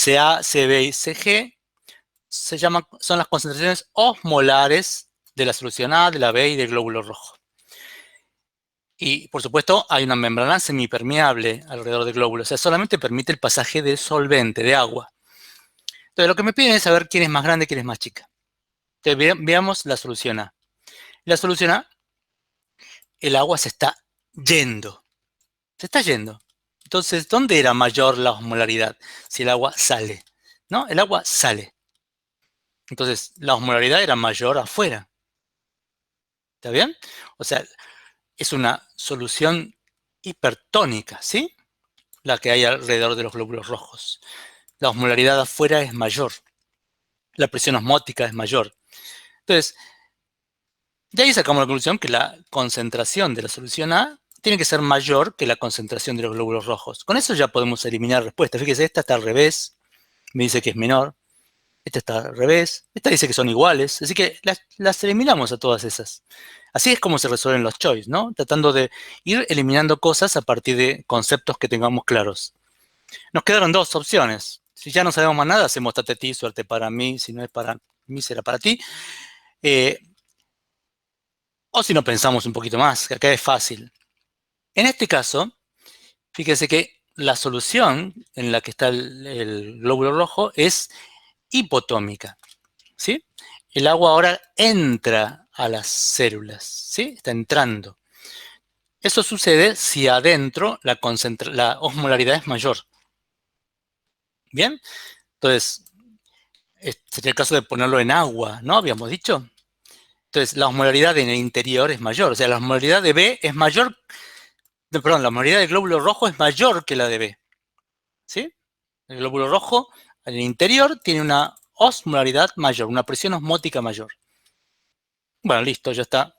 Ca, Cb y Cg son las concentraciones osmolares de la solución A, de la B y del glóbulo rojo. Y, por supuesto, hay una membrana semipermeable alrededor del glóbulo. O sea, solamente permite el pasaje de solvente, de agua. Entonces, lo que me piden es saber quién es más grande, quién es más chica. Entonces, veamos la solución A. La solución A, el agua se está yendo. Se está yendo. Entonces, ¿dónde era mayor la osmolaridad? Si el agua sale. ¿No? El agua sale. Entonces, la osmolaridad era mayor afuera. ¿Está bien? O sea, es una solución hipertónica, ¿sí? La que hay alrededor de los glóbulos rojos. La osmolaridad afuera es mayor. La presión osmótica es mayor. Entonces, de ahí sacamos la conclusión que la concentración de la solución A tiene que ser mayor que la concentración de los glóbulos rojos. Con eso ya podemos eliminar respuestas. Fíjese, esta está al revés, me dice que es menor. Esta está al revés, esta dice que son iguales, así que las eliminamos a todas esas. Así es como se resuelven los choice, ¿no? Tratando de ir eliminando cosas a partir de conceptos que tengamos claros. Nos quedaron dos opciones. Si ya no sabemos más nada, hacemos tatetí, suerte para mí, si no es para mí, será para ti. O si no pensamos un poquito más, que acá es fácil. En este caso, fíjese que la solución en la que está el glóbulo rojo es hipotómica, ¿sí? El agua ahora entra a las células, ¿sí? Está entrando. Eso sucede si adentro la osmolaridad es mayor. ¿Bien? Entonces, este sería el caso de ponerlo en agua, ¿no? Habíamos dicho. Entonces, la osmolaridad en el interior es mayor. O sea, la osmolaridad de B es mayor, perdón, la osmolaridad del glóbulo rojo es mayor que la de B. ¿Sí? El glóbulo rojo en el interior tiene una osmolaridad mayor, una presión osmótica mayor. Bueno, listo, ya está.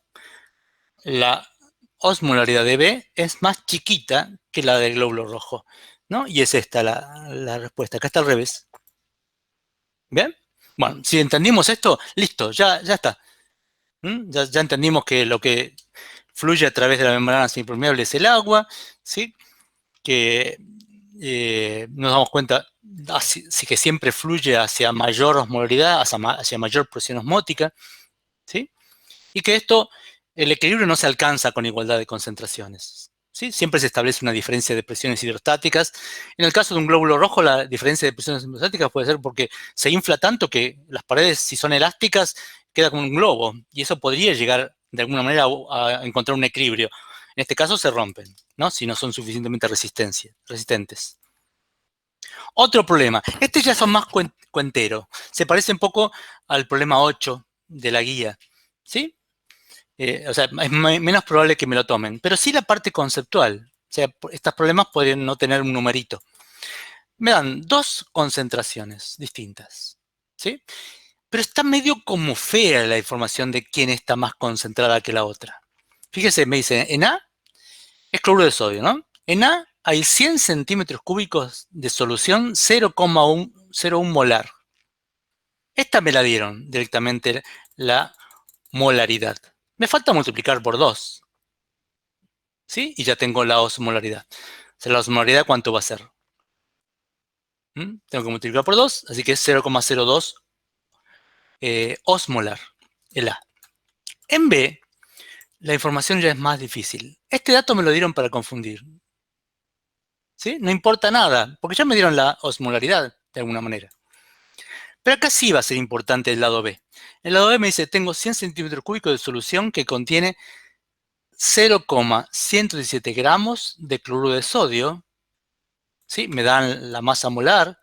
La osmolaridad de B es más chiquita que la del glóbulo rojo, ¿no? Y es esta la respuesta. Acá está al revés. ¿Bien? Bueno, si entendimos esto, listo, ya está. Ya entendimos que lo que fluye a través de la membrana semipermeable es el agua, ¿sí? Que nos damos cuenta sí que siempre fluye hacia mayor osmolaridad, hacia mayor presión osmótica, ¿sí? Y que el equilibrio no se alcanza con igualdad de concentraciones, ¿sí? Siempre se establece una diferencia de presiones hidrostáticas. En el caso de un glóbulo rojo, la diferencia de presiones hidrostáticas puede ser porque se infla tanto que las paredes, si son elásticas, queda como un globo. Y eso podría llegar, de alguna manera, a encontrar un equilibrio. En este caso se rompen, ¿no? Si no son suficientemente resistentes. Otro problema. Este ya son más cuenteros. Se parece un poco al problema 8 de la guía, ¿sí? O sea, es menos probable que me lo tomen. Pero sí la parte conceptual. O sea, estos problemas podrían no tener un numerito. Me dan dos concentraciones distintas, ¿sí? Pero está medio como fea la información de quién está más concentrada que la otra. Fíjese, me dice, en A es cloruro de sodio, ¿no? En A hay 100 centímetros cúbicos de solución 0,01 molar. Esta me la dieron directamente la molaridad. Me falta multiplicar por 2, ¿sí? Y ya tengo la osmolaridad. O sea, la osmolaridad, ¿cuánto va a ser? Tengo que multiplicar por 2, así que es 0,02 osmolar, el A. En B, la información ya es más difícil. Este dato me lo dieron para confundir, ¿sí? No importa nada, porque ya me dieron la osmolaridad, de alguna manera. Pero acá sí va a ser importante el lado B. El lado B me dice, tengo 100 centímetros cúbicos de solución que contiene 0,117 gramos de cloruro de sodio, ¿sí? Me dan la masa molar.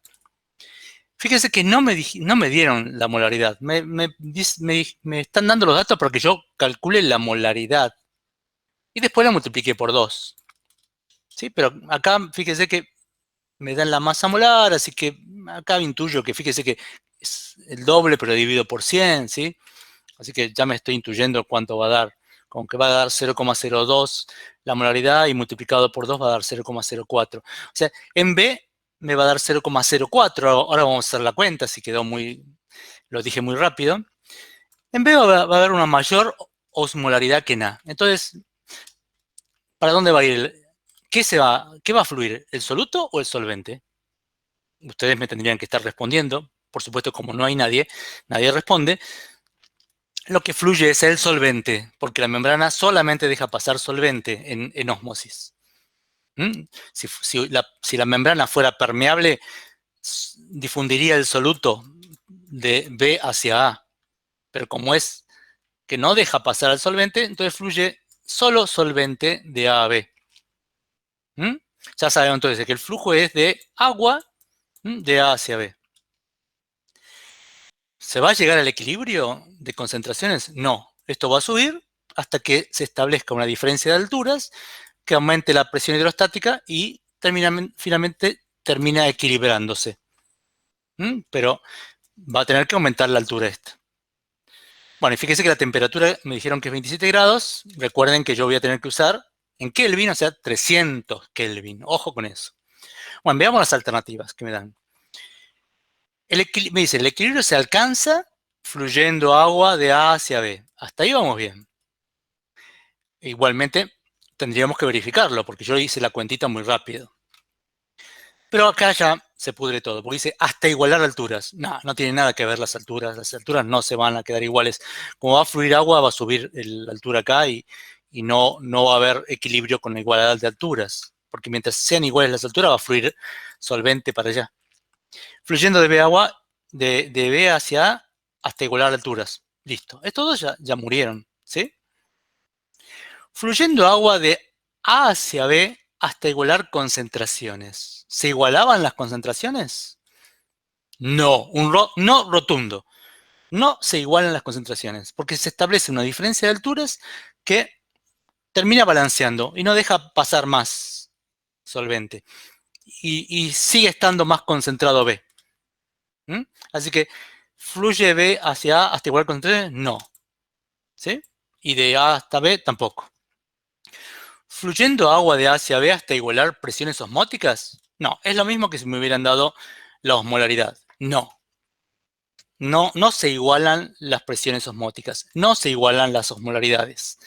Fíjense que no me dieron la molaridad. Me están dando los datos para que yo calcule la molaridad. Y después la multipliqué por 2. ¿Sí? Pero acá fíjense que me dan la masa molar, así que acá intuyo que fíjese que es el doble, pero dividido por 100, ¿sí? Así que ya me estoy intuyendo cuánto va a dar. Como que va a dar 0,02 la molaridad y multiplicado por 2 va a dar 0,04. O sea, en B me va a dar 0,04. Ahora vamos a hacer la cuenta, si quedó lo dije muy rápido. En B va a haber una mayor osmolaridad que en A. Entonces, ¿para dónde va a ir? ¿Qué va a fluir? ¿El soluto o el solvente? Ustedes me tendrían que estar respondiendo. Por supuesto, como no hay nadie responde. Lo que fluye es el solvente, porque la membrana solamente deja pasar solvente en ósmosis. Si la membrana fuera permeable, difundiría el soluto de B hacia A. Pero como es que no deja pasar al solvente, entonces fluye solo solvente de A a B. Ya sabemos entonces que el flujo es de agua de A hacia B. ¿Se va a llegar al equilibrio de concentraciones? No. Esto va a subir hasta que se establezca una diferencia de alturas que aumente la presión hidrostática y finalmente termina equilibrándose. Pero va a tener que aumentar la altura esta. Bueno, y fíjense que la temperatura me dijeron que es 27 grados. Recuerden que yo voy a tener que usar en Kelvin, o sea, 300 Kelvin. Ojo con eso. Bueno, veamos las alternativas que me dan. Me dice, el equilibrio se alcanza fluyendo agua de A hacia B. Hasta ahí vamos bien. Igualmente, tendríamos que verificarlo, porque yo hice la cuentita muy rápido. Pero acá ya se pudre todo, porque dice hasta igualar alturas. No, no tiene nada que ver las alturas. Las alturas no se van a quedar iguales. Como va a fluir agua, va a subir la altura acá y no va a haber equilibrio con la igualdad de alturas. Porque mientras sean iguales las alturas, va a fluir solvente para allá. Fluyendo de B agua, de B hacia A hasta igualar alturas. Listo. Estos dos ya murieron, ¿sí? Fluyendo agua de A hacia B hasta igualar concentraciones. ¿Se igualaban las concentraciones? No, no rotundo. No se igualan las concentraciones, porque se establece una diferencia de alturas que termina balanceando y no deja pasar más solvente. Y sigue estando más concentrado B. Así que, ¿fluye B hacia A hasta igualar concentraciones? No. ¿Sí? Y de A hasta B tampoco. ¿Fluyendo agua de A hacia B hasta igualar presiones osmóticas? No, es lo mismo que si me hubieran dado la osmolaridad. No. No se igualan las presiones osmóticas, no se igualan las osmolaridades.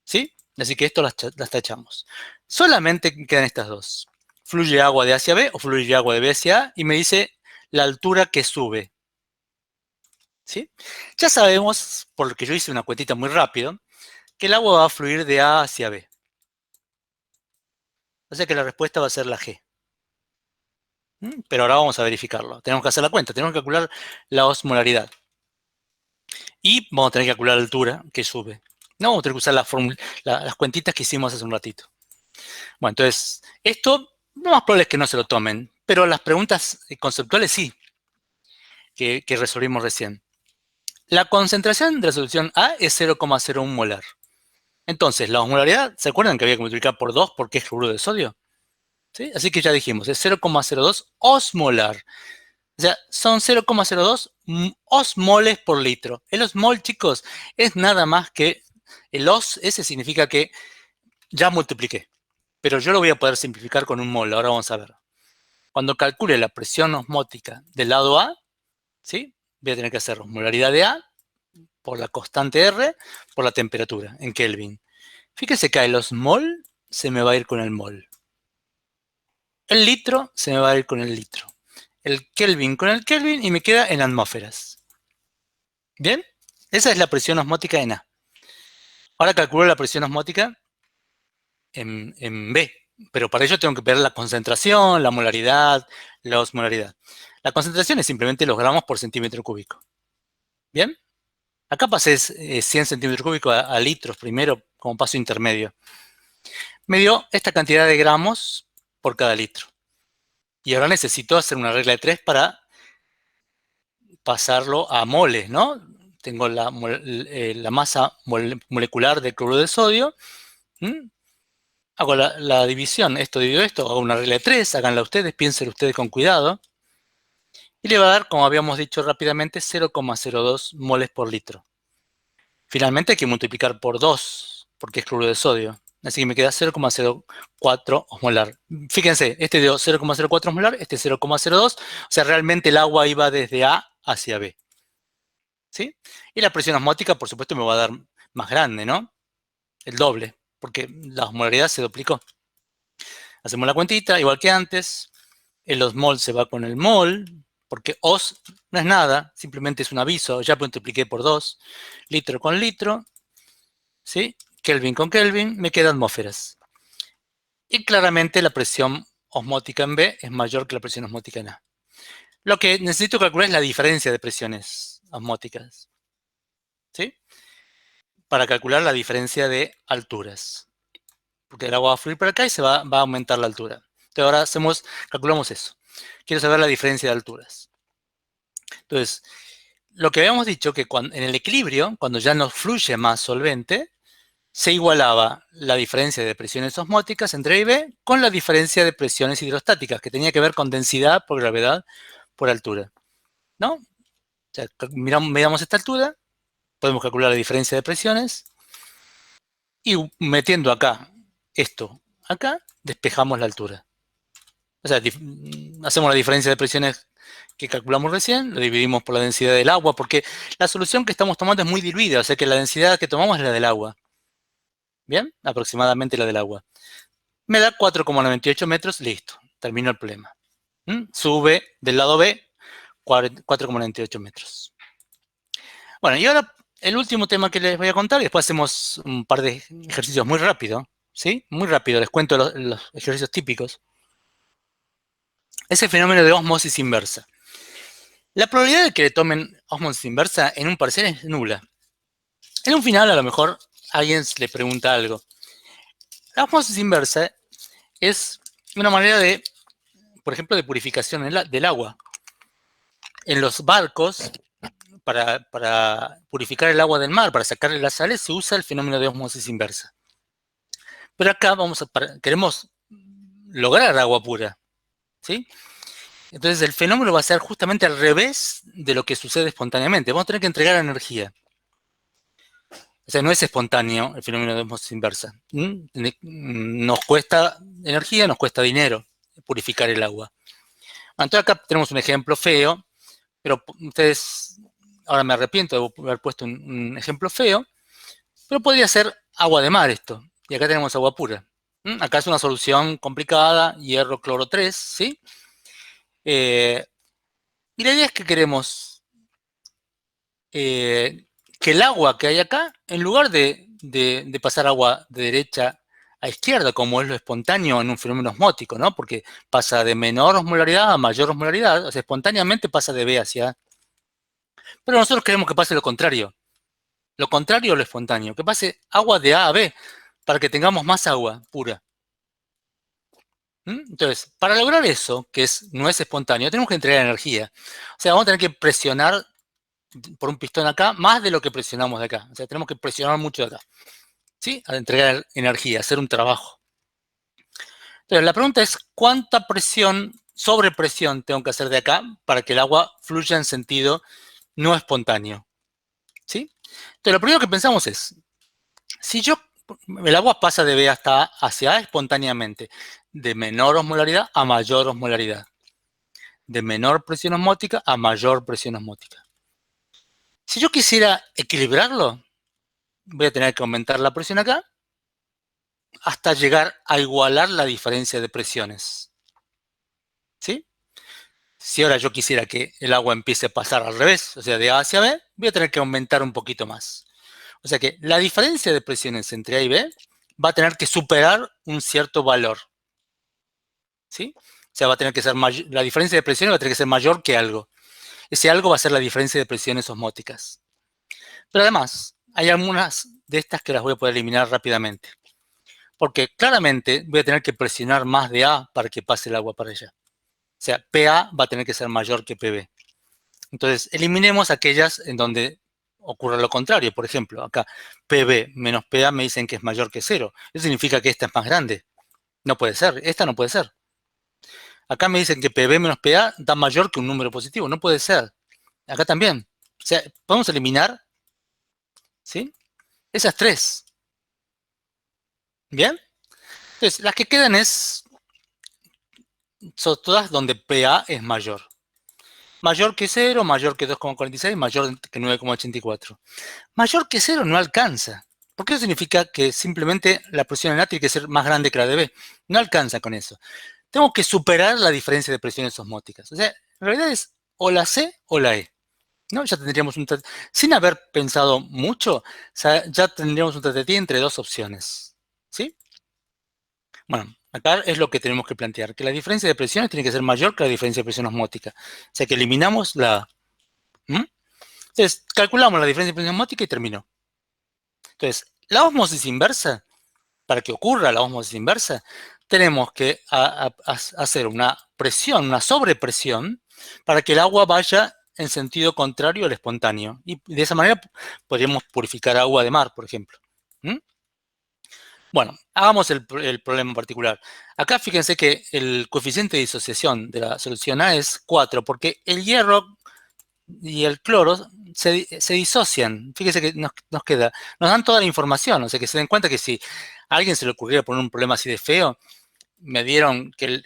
¿Sí? Así que esto las tachamos. Solamente quedan estas dos. Fluye agua de A hacia B o fluye agua de B hacia A y me dice la altura que sube. ¿Sí? Ya sabemos, porque yo hice una cuentita muy rápido, que el agua va a fluir de A hacia B. O sea que la respuesta va a ser la G. Pero ahora vamos a verificarlo. Tenemos que hacer la cuenta, tenemos que calcular la osmolaridad. Y vamos a tener que calcular la altura que sube. No vamos a tener que usar las cuentitas que hicimos hace un ratito. Bueno, entonces, esto lo más probable es que no se lo tomen, pero las preguntas conceptuales sí, que resolvimos recién. La concentración de la solución A es 0,01 molar. Entonces, la osmolaridad, ¿se acuerdan que había que multiplicar por 2 porque es cloruro de sodio? ¿Sí? Así que ya dijimos, es 0,02 osmolar. O sea, son 0,02 osmoles por litro. El osmol, chicos, es nada más que el os, ese significa que ya multipliqué. Pero yo lo voy a poder simplificar con un mol, ahora vamos a ver. Cuando calcule la presión osmótica del lado A, ¿sí? Voy a tener que hacer osmolaridad de A por la constante R por la temperatura en Kelvin. Fíjese que el osmol se me va a ir con el mol. El litro se me va a ir con el litro. El Kelvin con el Kelvin y me queda en atmósferas. ¿Bien? Esa es la presión osmótica en A. Ahora calculo la presión osmótica en B. Pero para ello tengo que ver la concentración, la molaridad, la osmolaridad. La concentración es simplemente los gramos por centímetro cúbico. ¿Bien? Acá pasé 100 centímetros cúbicos a litros primero como paso intermedio. Me dio esta cantidad de gramos por cada litro. Y ahora necesito hacer una regla de 3 para pasarlo a moles, ¿no? Tengo la masa molecular de cloruro de sodio. Hago la división, esto divido esto, hago una regla de 3, háganla ustedes, piénsenlo ustedes con cuidado. Y le va a dar, como habíamos dicho rápidamente, 0,02 moles por litro. Finalmente hay que multiplicar por 2, porque es cloruro de sodio. Así que me queda 0,04 osmolar. Fíjense, este dio 0,04 osmolar, este 0,02. O sea, realmente el agua iba desde A hacia B. ¿Sí? Y la presión osmótica, por supuesto, me va a dar más grande, ¿no? El doble, porque la osmolaridad se duplicó. Hacemos la cuentita, igual que antes. El osmol se va con el mol, porque os no es nada, simplemente es un aviso. Ya multipliqué por 2. Litro con litro. ¿Sí? Kelvin con Kelvin, me quedan atmósferas. Y claramente la presión osmótica en B es mayor que la presión osmótica en A. Lo que necesito calcular es la diferencia de presiones osmóticas. ¿Sí? Para calcular la diferencia de alturas. Porque el agua va a fluir para acá y se va a aumentar la altura. Entonces ahora calculamos eso. Quiero saber la diferencia de alturas. Entonces, lo que habíamos dicho que en el equilibrio, cuando ya no fluye más solvente, se igualaba la diferencia de presiones osmóticas entre A y B con la diferencia de presiones hidrostáticas, que tenía que ver con densidad por gravedad por altura. ¿No? O sea, miramos esta altura, podemos calcular la diferencia de presiones y metiendo acá esto acá, despejamos la altura. O sea, hacemos la diferencia de presiones que calculamos recién, lo dividimos por la densidad del agua, porque la solución que estamos tomando es muy diluida, o sea que la densidad que tomamos es la del agua. ¿Bien? Aproximadamente la del agua. Me da 4,98 metros, listo, termino el problema. Sube del lado B 4,98 metros. Bueno, y ahora el último tema que les voy a contar, y después hacemos un par de ejercicios muy rápido, ¿sí? Muy rápido, les cuento los ejercicios típicos. Es el fenómeno de ósmosis inversa. La probabilidad de que le tomen ósmosis inversa en un parcial es nula. En un final, a lo mejor, alguien le pregunta algo. La ósmosis inversa es una manera de, por ejemplo, de purificación del agua. En los barcos, para purificar el agua del mar, para sacarle las sales, se usa el fenómeno de ósmosis inversa. Pero acá queremos lograr agua pura, ¿sí? Entonces el fenómeno va a ser justamente al revés de lo que sucede espontáneamente. Vamos a tener que entregar energía. O sea, no es espontáneo el fenómeno de ósmosis inversa. Nos cuesta energía, nos cuesta dinero purificar el agua. Entonces acá tenemos un ejemplo feo, pero ustedes, ahora me arrepiento de haber puesto un ejemplo feo, pero podría ser agua de mar esto. Y acá tenemos agua pura. Acá es una solución complicada, hierro, cloro 3, ¿sí? Y la idea es que queremos que el agua que hay acá, en lugar de pasar agua de derecha a izquierda, como es lo espontáneo en un fenómeno osmótico, ¿no? Porque pasa de menor osmolaridad a mayor osmolaridad, o sea, espontáneamente pasa de B hacia A. Pero nosotros queremos que pase lo contrario, lo contrario a lo espontáneo, que pase agua de A a B para que tengamos más agua pura. Entonces, para lograr eso, que no es espontáneo, tenemos que entregar energía. O sea, vamos a tener que presionar por un pistón acá más de lo que presionamos de acá. O sea, tenemos que presionar mucho de acá. ¿Sí? A entregar energía, hacer un trabajo. Entonces, la pregunta es, ¿cuánta presión, sobrepresión tengo que hacer de acá para que el agua fluya en sentido no espontáneo? ¿Sí? Entonces, lo primero que pensamos es, si el agua pasa de B hacia A espontáneamente, de menor osmolaridad a mayor osmolaridad, de menor presión osmótica a mayor presión osmótica. Si yo quisiera equilibrarlo, voy a tener que aumentar la presión acá hasta llegar a igualar la diferencia de presiones. ¿Sí? Si ahora yo quisiera que el agua empiece a pasar al revés, o sea, de A hacia B, voy a tener que aumentar un poquito más. O sea que la diferencia de presiones entre A y B va a tener que superar un cierto valor. ¿Sí? O sea, va a tener que ser la diferencia de presiones va a tener que ser mayor que algo. Ese algo va a ser la diferencia de presiones osmóticas. Pero además, hay algunas de estas que las voy a poder eliminar rápidamente. Porque claramente voy a tener que presionar más de A para que pase el agua para allá. O sea, PA va a tener que ser mayor que PB. Entonces, eliminemos aquellas en donde ocurra lo contrario. Por ejemplo, acá PB menos PA me dicen que es mayor que 0. Eso significa que esta es más grande. No puede ser. Esta no puede ser. Acá me dicen que PB menos PA da mayor que un número positivo. No puede ser. Acá también. O sea, podemos eliminar, ¿sí? Esas tres. ¿Bien? Entonces, las que quedan son todas donde PA es mayor. Mayor que 0, mayor que 2,46, mayor que 9,84. Mayor que 0 no alcanza. Porque eso significa que simplemente la presión en A tiene que ser más grande que la de B. No alcanza con eso. Tengo que superar la diferencia de presiones osmóticas. O sea, en realidad es o la C o la E. ¿No? Ya tendríamos sin haber pensado mucho, ya tendríamos un TTT entre dos opciones. ¿Sí? Bueno, acá es lo que tenemos que plantear, que la diferencia de presiones tiene que ser mayor que la diferencia de presión osmótica. O sea que eliminamos la... Entonces, calculamos la diferencia de presión osmótica y terminó. Entonces, la ósmosis inversa, para que ocurra la ósmosis inversa, tenemos que hacer una presión, una sobrepresión, para que el agua vaya en sentido contrario al espontáneo. Y de esa manera podríamos purificar agua de mar, por ejemplo. Bueno, hagamos el problema particular. Acá fíjense que el coeficiente de disociación de la solución A es 4, porque el hierro y el cloro se disocian. Fíjense que nos dan toda la información, o sea que se den cuenta que si a alguien se le ocurriera poner un problema así de feo, me dieron que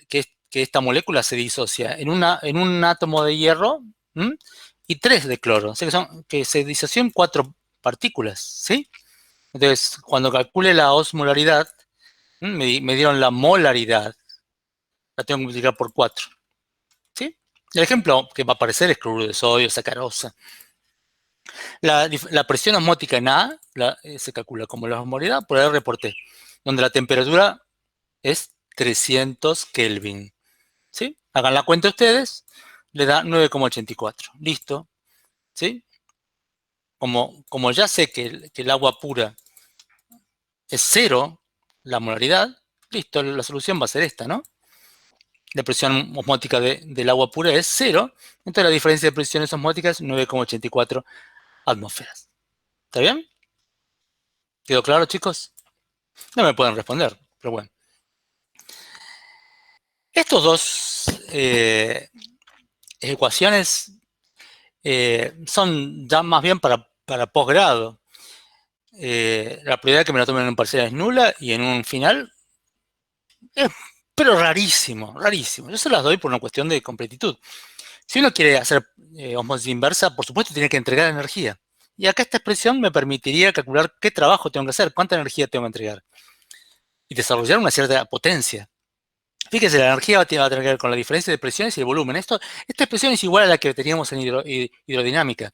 esta molécula se disocia en un átomo de hierro y 3 de cloro, o sea que se disocian 4 partículas, ¿sí? Entonces, cuando calcule la osmolaridad, me dieron la molaridad, la tengo que multiplicar por 4, ¿sí? El ejemplo que va a aparecer es cloruro de sodio, sacarosa. La presión osmótica en A se calcula como la osmolaridad por R por T, donde la temperatura es 300 Kelvin. ¿Sí? Hagan la cuenta ustedes, le da 9,84. Listo. ¿Sí? Como ya sé que el agua pura es 0, la molaridad, listo, la solución va a ser esta, ¿no? La presión osmótica del agua pura es 0, entonces la diferencia de presiones osmóticas es 9,84 atmósferas. ¿Está bien? ¿Quedó claro, chicos? No me pueden responder, pero bueno. Estos dos ecuaciones son ya más bien para posgrado. La probabilidad de que me la tomen en un parcial es nula y en un final es, pero rarísimo, rarísimo. Yo se las doy por una cuestión de completitud. Si uno quiere hacer osmosis inversa, por supuesto tiene que entregar energía. Y acá esta expresión me permitiría calcular qué trabajo tengo que hacer, cuánta energía tengo que entregar. Y desarrollar una cierta potencia. Fíjese, la energía va a tener que ver con la diferencia de presiones y el volumen. Esta expresión es igual a la que teníamos en hidrodinámica.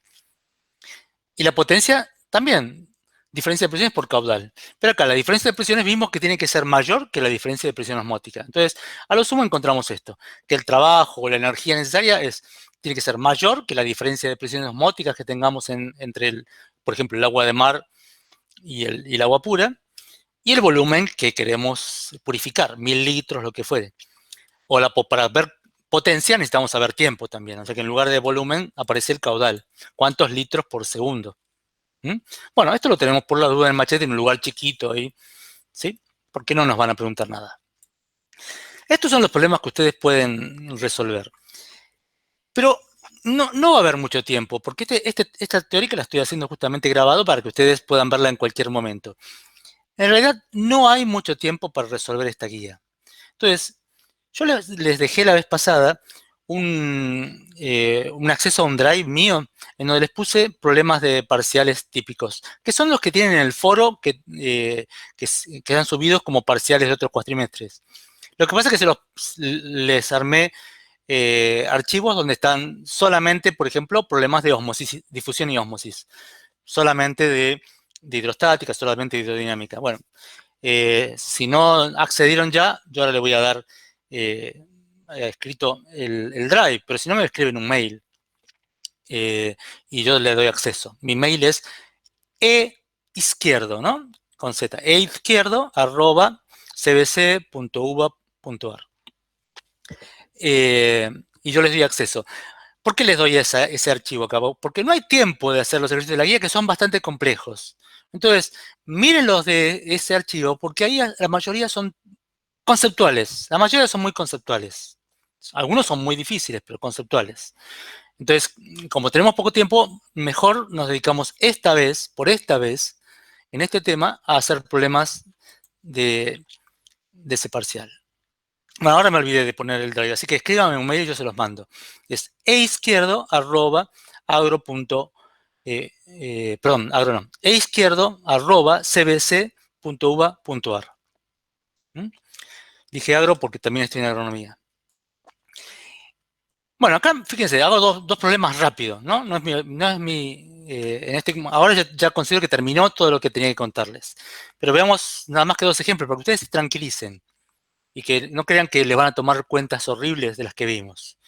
Y la potencia también. Diferencia de presiones por caudal. Pero acá la diferencia de presiones vimos que tiene que ser mayor que la diferencia de presión osmótica. Entonces, a lo sumo encontramos esto, que el trabajo o la energía necesaria tiene que ser mayor que la diferencia de presiones osmóticas que tengamos entre el por ejemplo, el agua de mar y el agua pura, y el volumen que queremos purificar, 1000 litros, lo que fuere. Para ver potencia necesitamos saber tiempo también, o sea que en lugar de volumen aparece el caudal, cuántos litros por segundo. Bueno, esto lo tenemos por la duda en el machete en un lugar chiquito ahí, ¿sí? Porque no nos van a preguntar nada. Estos son los problemas que ustedes pueden resolver. Pero no va a haber mucho tiempo, porque esta teórica la estoy haciendo justamente grabado para que ustedes puedan verla en cualquier momento. En realidad, no hay mucho tiempo para resolver esta guía. Entonces, yo les dejé la vez pasada un acceso a un drive mío en donde les puse problemas de parciales típicos, que son los que tienen en el foro que han subidos como parciales de otros cuatrimestres. Lo que pasa es que les armé archivos donde están solamente, por ejemplo, problemas de osmosis, difusión y osmosis. Solamente de hidrostática, solamente de hidrodinámica. Bueno, si no accedieron ya, yo ahora le voy a dar escrito el drive, pero si no me escriben un mail y yo le doy acceso. Mi mail es izquierdo, ¿no? Con Z, izquierdo @cbc.uva.ar. Y yo les doy acceso. ¿Por qué les doy ese archivo acá? Porque no hay tiempo de hacer los ejercicios de la guía que son bastante complejos. Entonces, miren los de ese archivo porque ahí la mayoría son conceptuales. La mayoría son muy conceptuales. Algunos son muy difíciles, pero conceptuales. Entonces, como tenemos poco tiempo, mejor nos dedicamos por esta vez, en este tema, a hacer problemas de ese parcial. Bueno, ahora me olvidé de poner el drive, así que escríbanme un mail y yo se los mando. Es eizquierdo@cbc.uva.ar. Dije agro porque también estoy en agronomía. Bueno, acá, fíjense, hago dos problemas rápidos, ¿no? Ahora ya considero que terminó todo lo que tenía que contarles. Pero veamos nada más que 2 ejemplos, para que ustedes se tranquilicen y que no crean que les van a tomar cuentas horribles de las que vimos.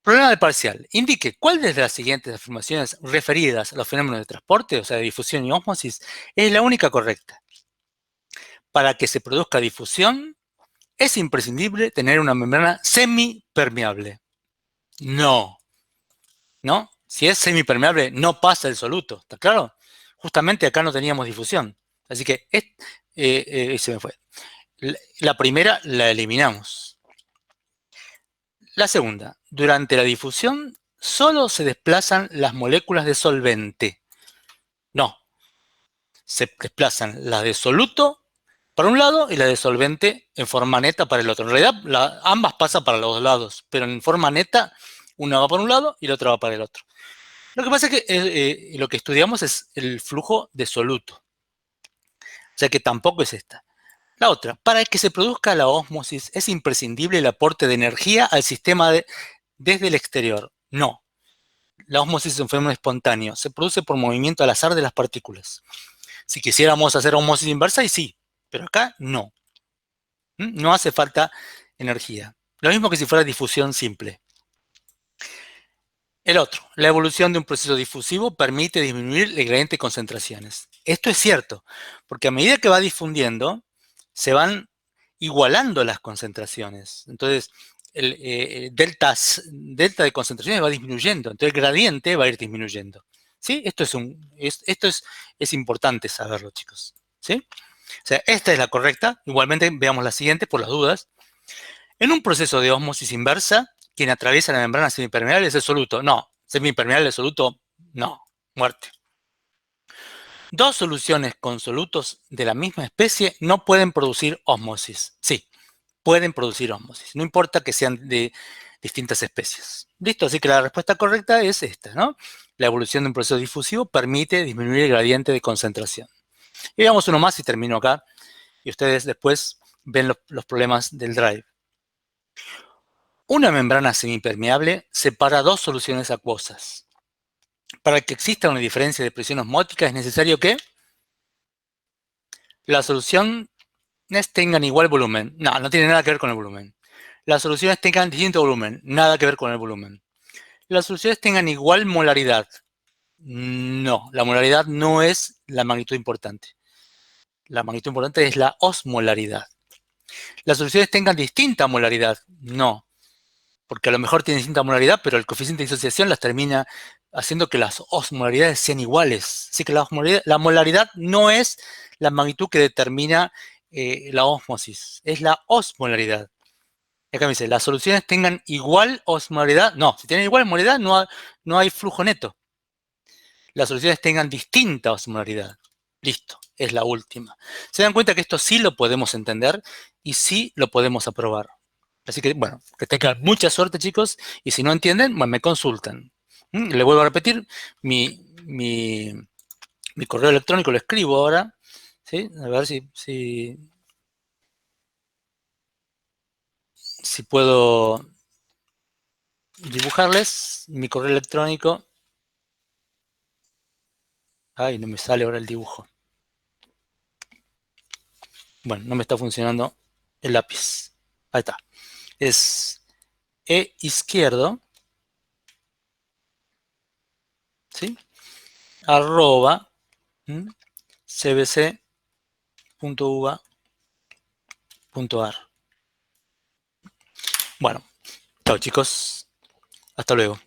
Problema de parcial. Indique cuál de las siguientes afirmaciones referidas a los fenómenos de transporte, o sea, de difusión y ósmosis, es la única correcta. Para que se produzca difusión, es imprescindible tener una membrana semipermeable. No. ¿No? Si es semipermeable, no pasa el soluto. ¿Está claro? Justamente acá no teníamos difusión. Así que se me fue. La primera la eliminamos. La segunda, durante la difusión solo se desplazan las moléculas de solvente. No, se desplazan las de soluto para un lado y las de solvente en forma neta para el otro. En realidad ambas pasan para los dos lados, pero en forma neta una va para un lado y la otra va para el otro. Lo que pasa es que lo que estudiamos es el flujo de soluto. O sea que tampoco es esta. La otra, para que se produzca la ósmosis es imprescindible el aporte de energía al sistema desde el exterior. No. La ósmosis es un fenómeno espontáneo. Se produce por movimiento al azar de las partículas. Si quisiéramos hacer ósmosis inversa, y sí. Pero acá no. No hace falta energía. Lo mismo que si fuera difusión simple. El otro, la evolución de un proceso difusivo permite disminuir el gradiente de concentraciones. Esto es cierto, porque a medida que va difundiendo, se van igualando las concentraciones. Entonces, el delta de concentraciones va disminuyendo, entonces el gradiente va a ir disminuyendo. ¿Sí? Esto es importante saberlo, chicos. ¿Sí? O sea, esta es la correcta. Igualmente, veamos la siguiente por las dudas. En un proceso de ósmosis inversa, quien atraviesa la membrana semipermeable es el soluto. No, semipermeable, soluto, no, muerte. Dos soluciones con solutos de la misma especie no pueden producir ósmosis. Sí, pueden producir ósmosis, no importa que sean de distintas especies. ¿Listo? Así que la respuesta correcta es esta, ¿no? La evolución de un proceso difusivo permite disminuir el gradiente de concentración. Y veamos uno más y termino acá. Y ustedes después ven los problemas del drive. Una membrana semipermeable separa dos soluciones acuosas. Para que exista una diferencia de presión osmótica es necesario que las soluciones tengan igual volumen. No, no tiene nada que ver con el volumen. Las soluciones tengan distinto volumen. Nada que ver con el volumen. Las soluciones tengan igual molaridad. No, la molaridad no es la magnitud importante. La magnitud importante es la osmolaridad. ¿Las soluciones tengan distinta molaridad? No, porque a lo mejor tienen distinta molaridad, pero el coeficiente de disociación las termina haciendo que las osmolaridades sean iguales. Así que la molaridad no es la magnitud que determina la ósmosis, es la osmolaridad. Y acá me dice, ¿las soluciones tengan igual osmolaridad? No, si tienen igual osmolaridad no hay flujo neto. Las soluciones tengan distinta osmolaridad. Listo, es la última. Se dan cuenta que esto sí lo podemos entender y sí lo podemos aprobar. Así que, bueno, que tengan mucha suerte, chicos, y si no entienden, bueno, me consultan. Le vuelvo a repetir, mi correo electrónico lo escribo ahora, ¿sí? A ver si puedo dibujarles mi correo electrónico. Ay, no me sale ahora el dibujo. Bueno, no me está funcionando el lápiz. Ahí está. Es izquierdo, ¿sí? Arroba cbc.uva.ar. Bueno, chao chicos. Hasta luego.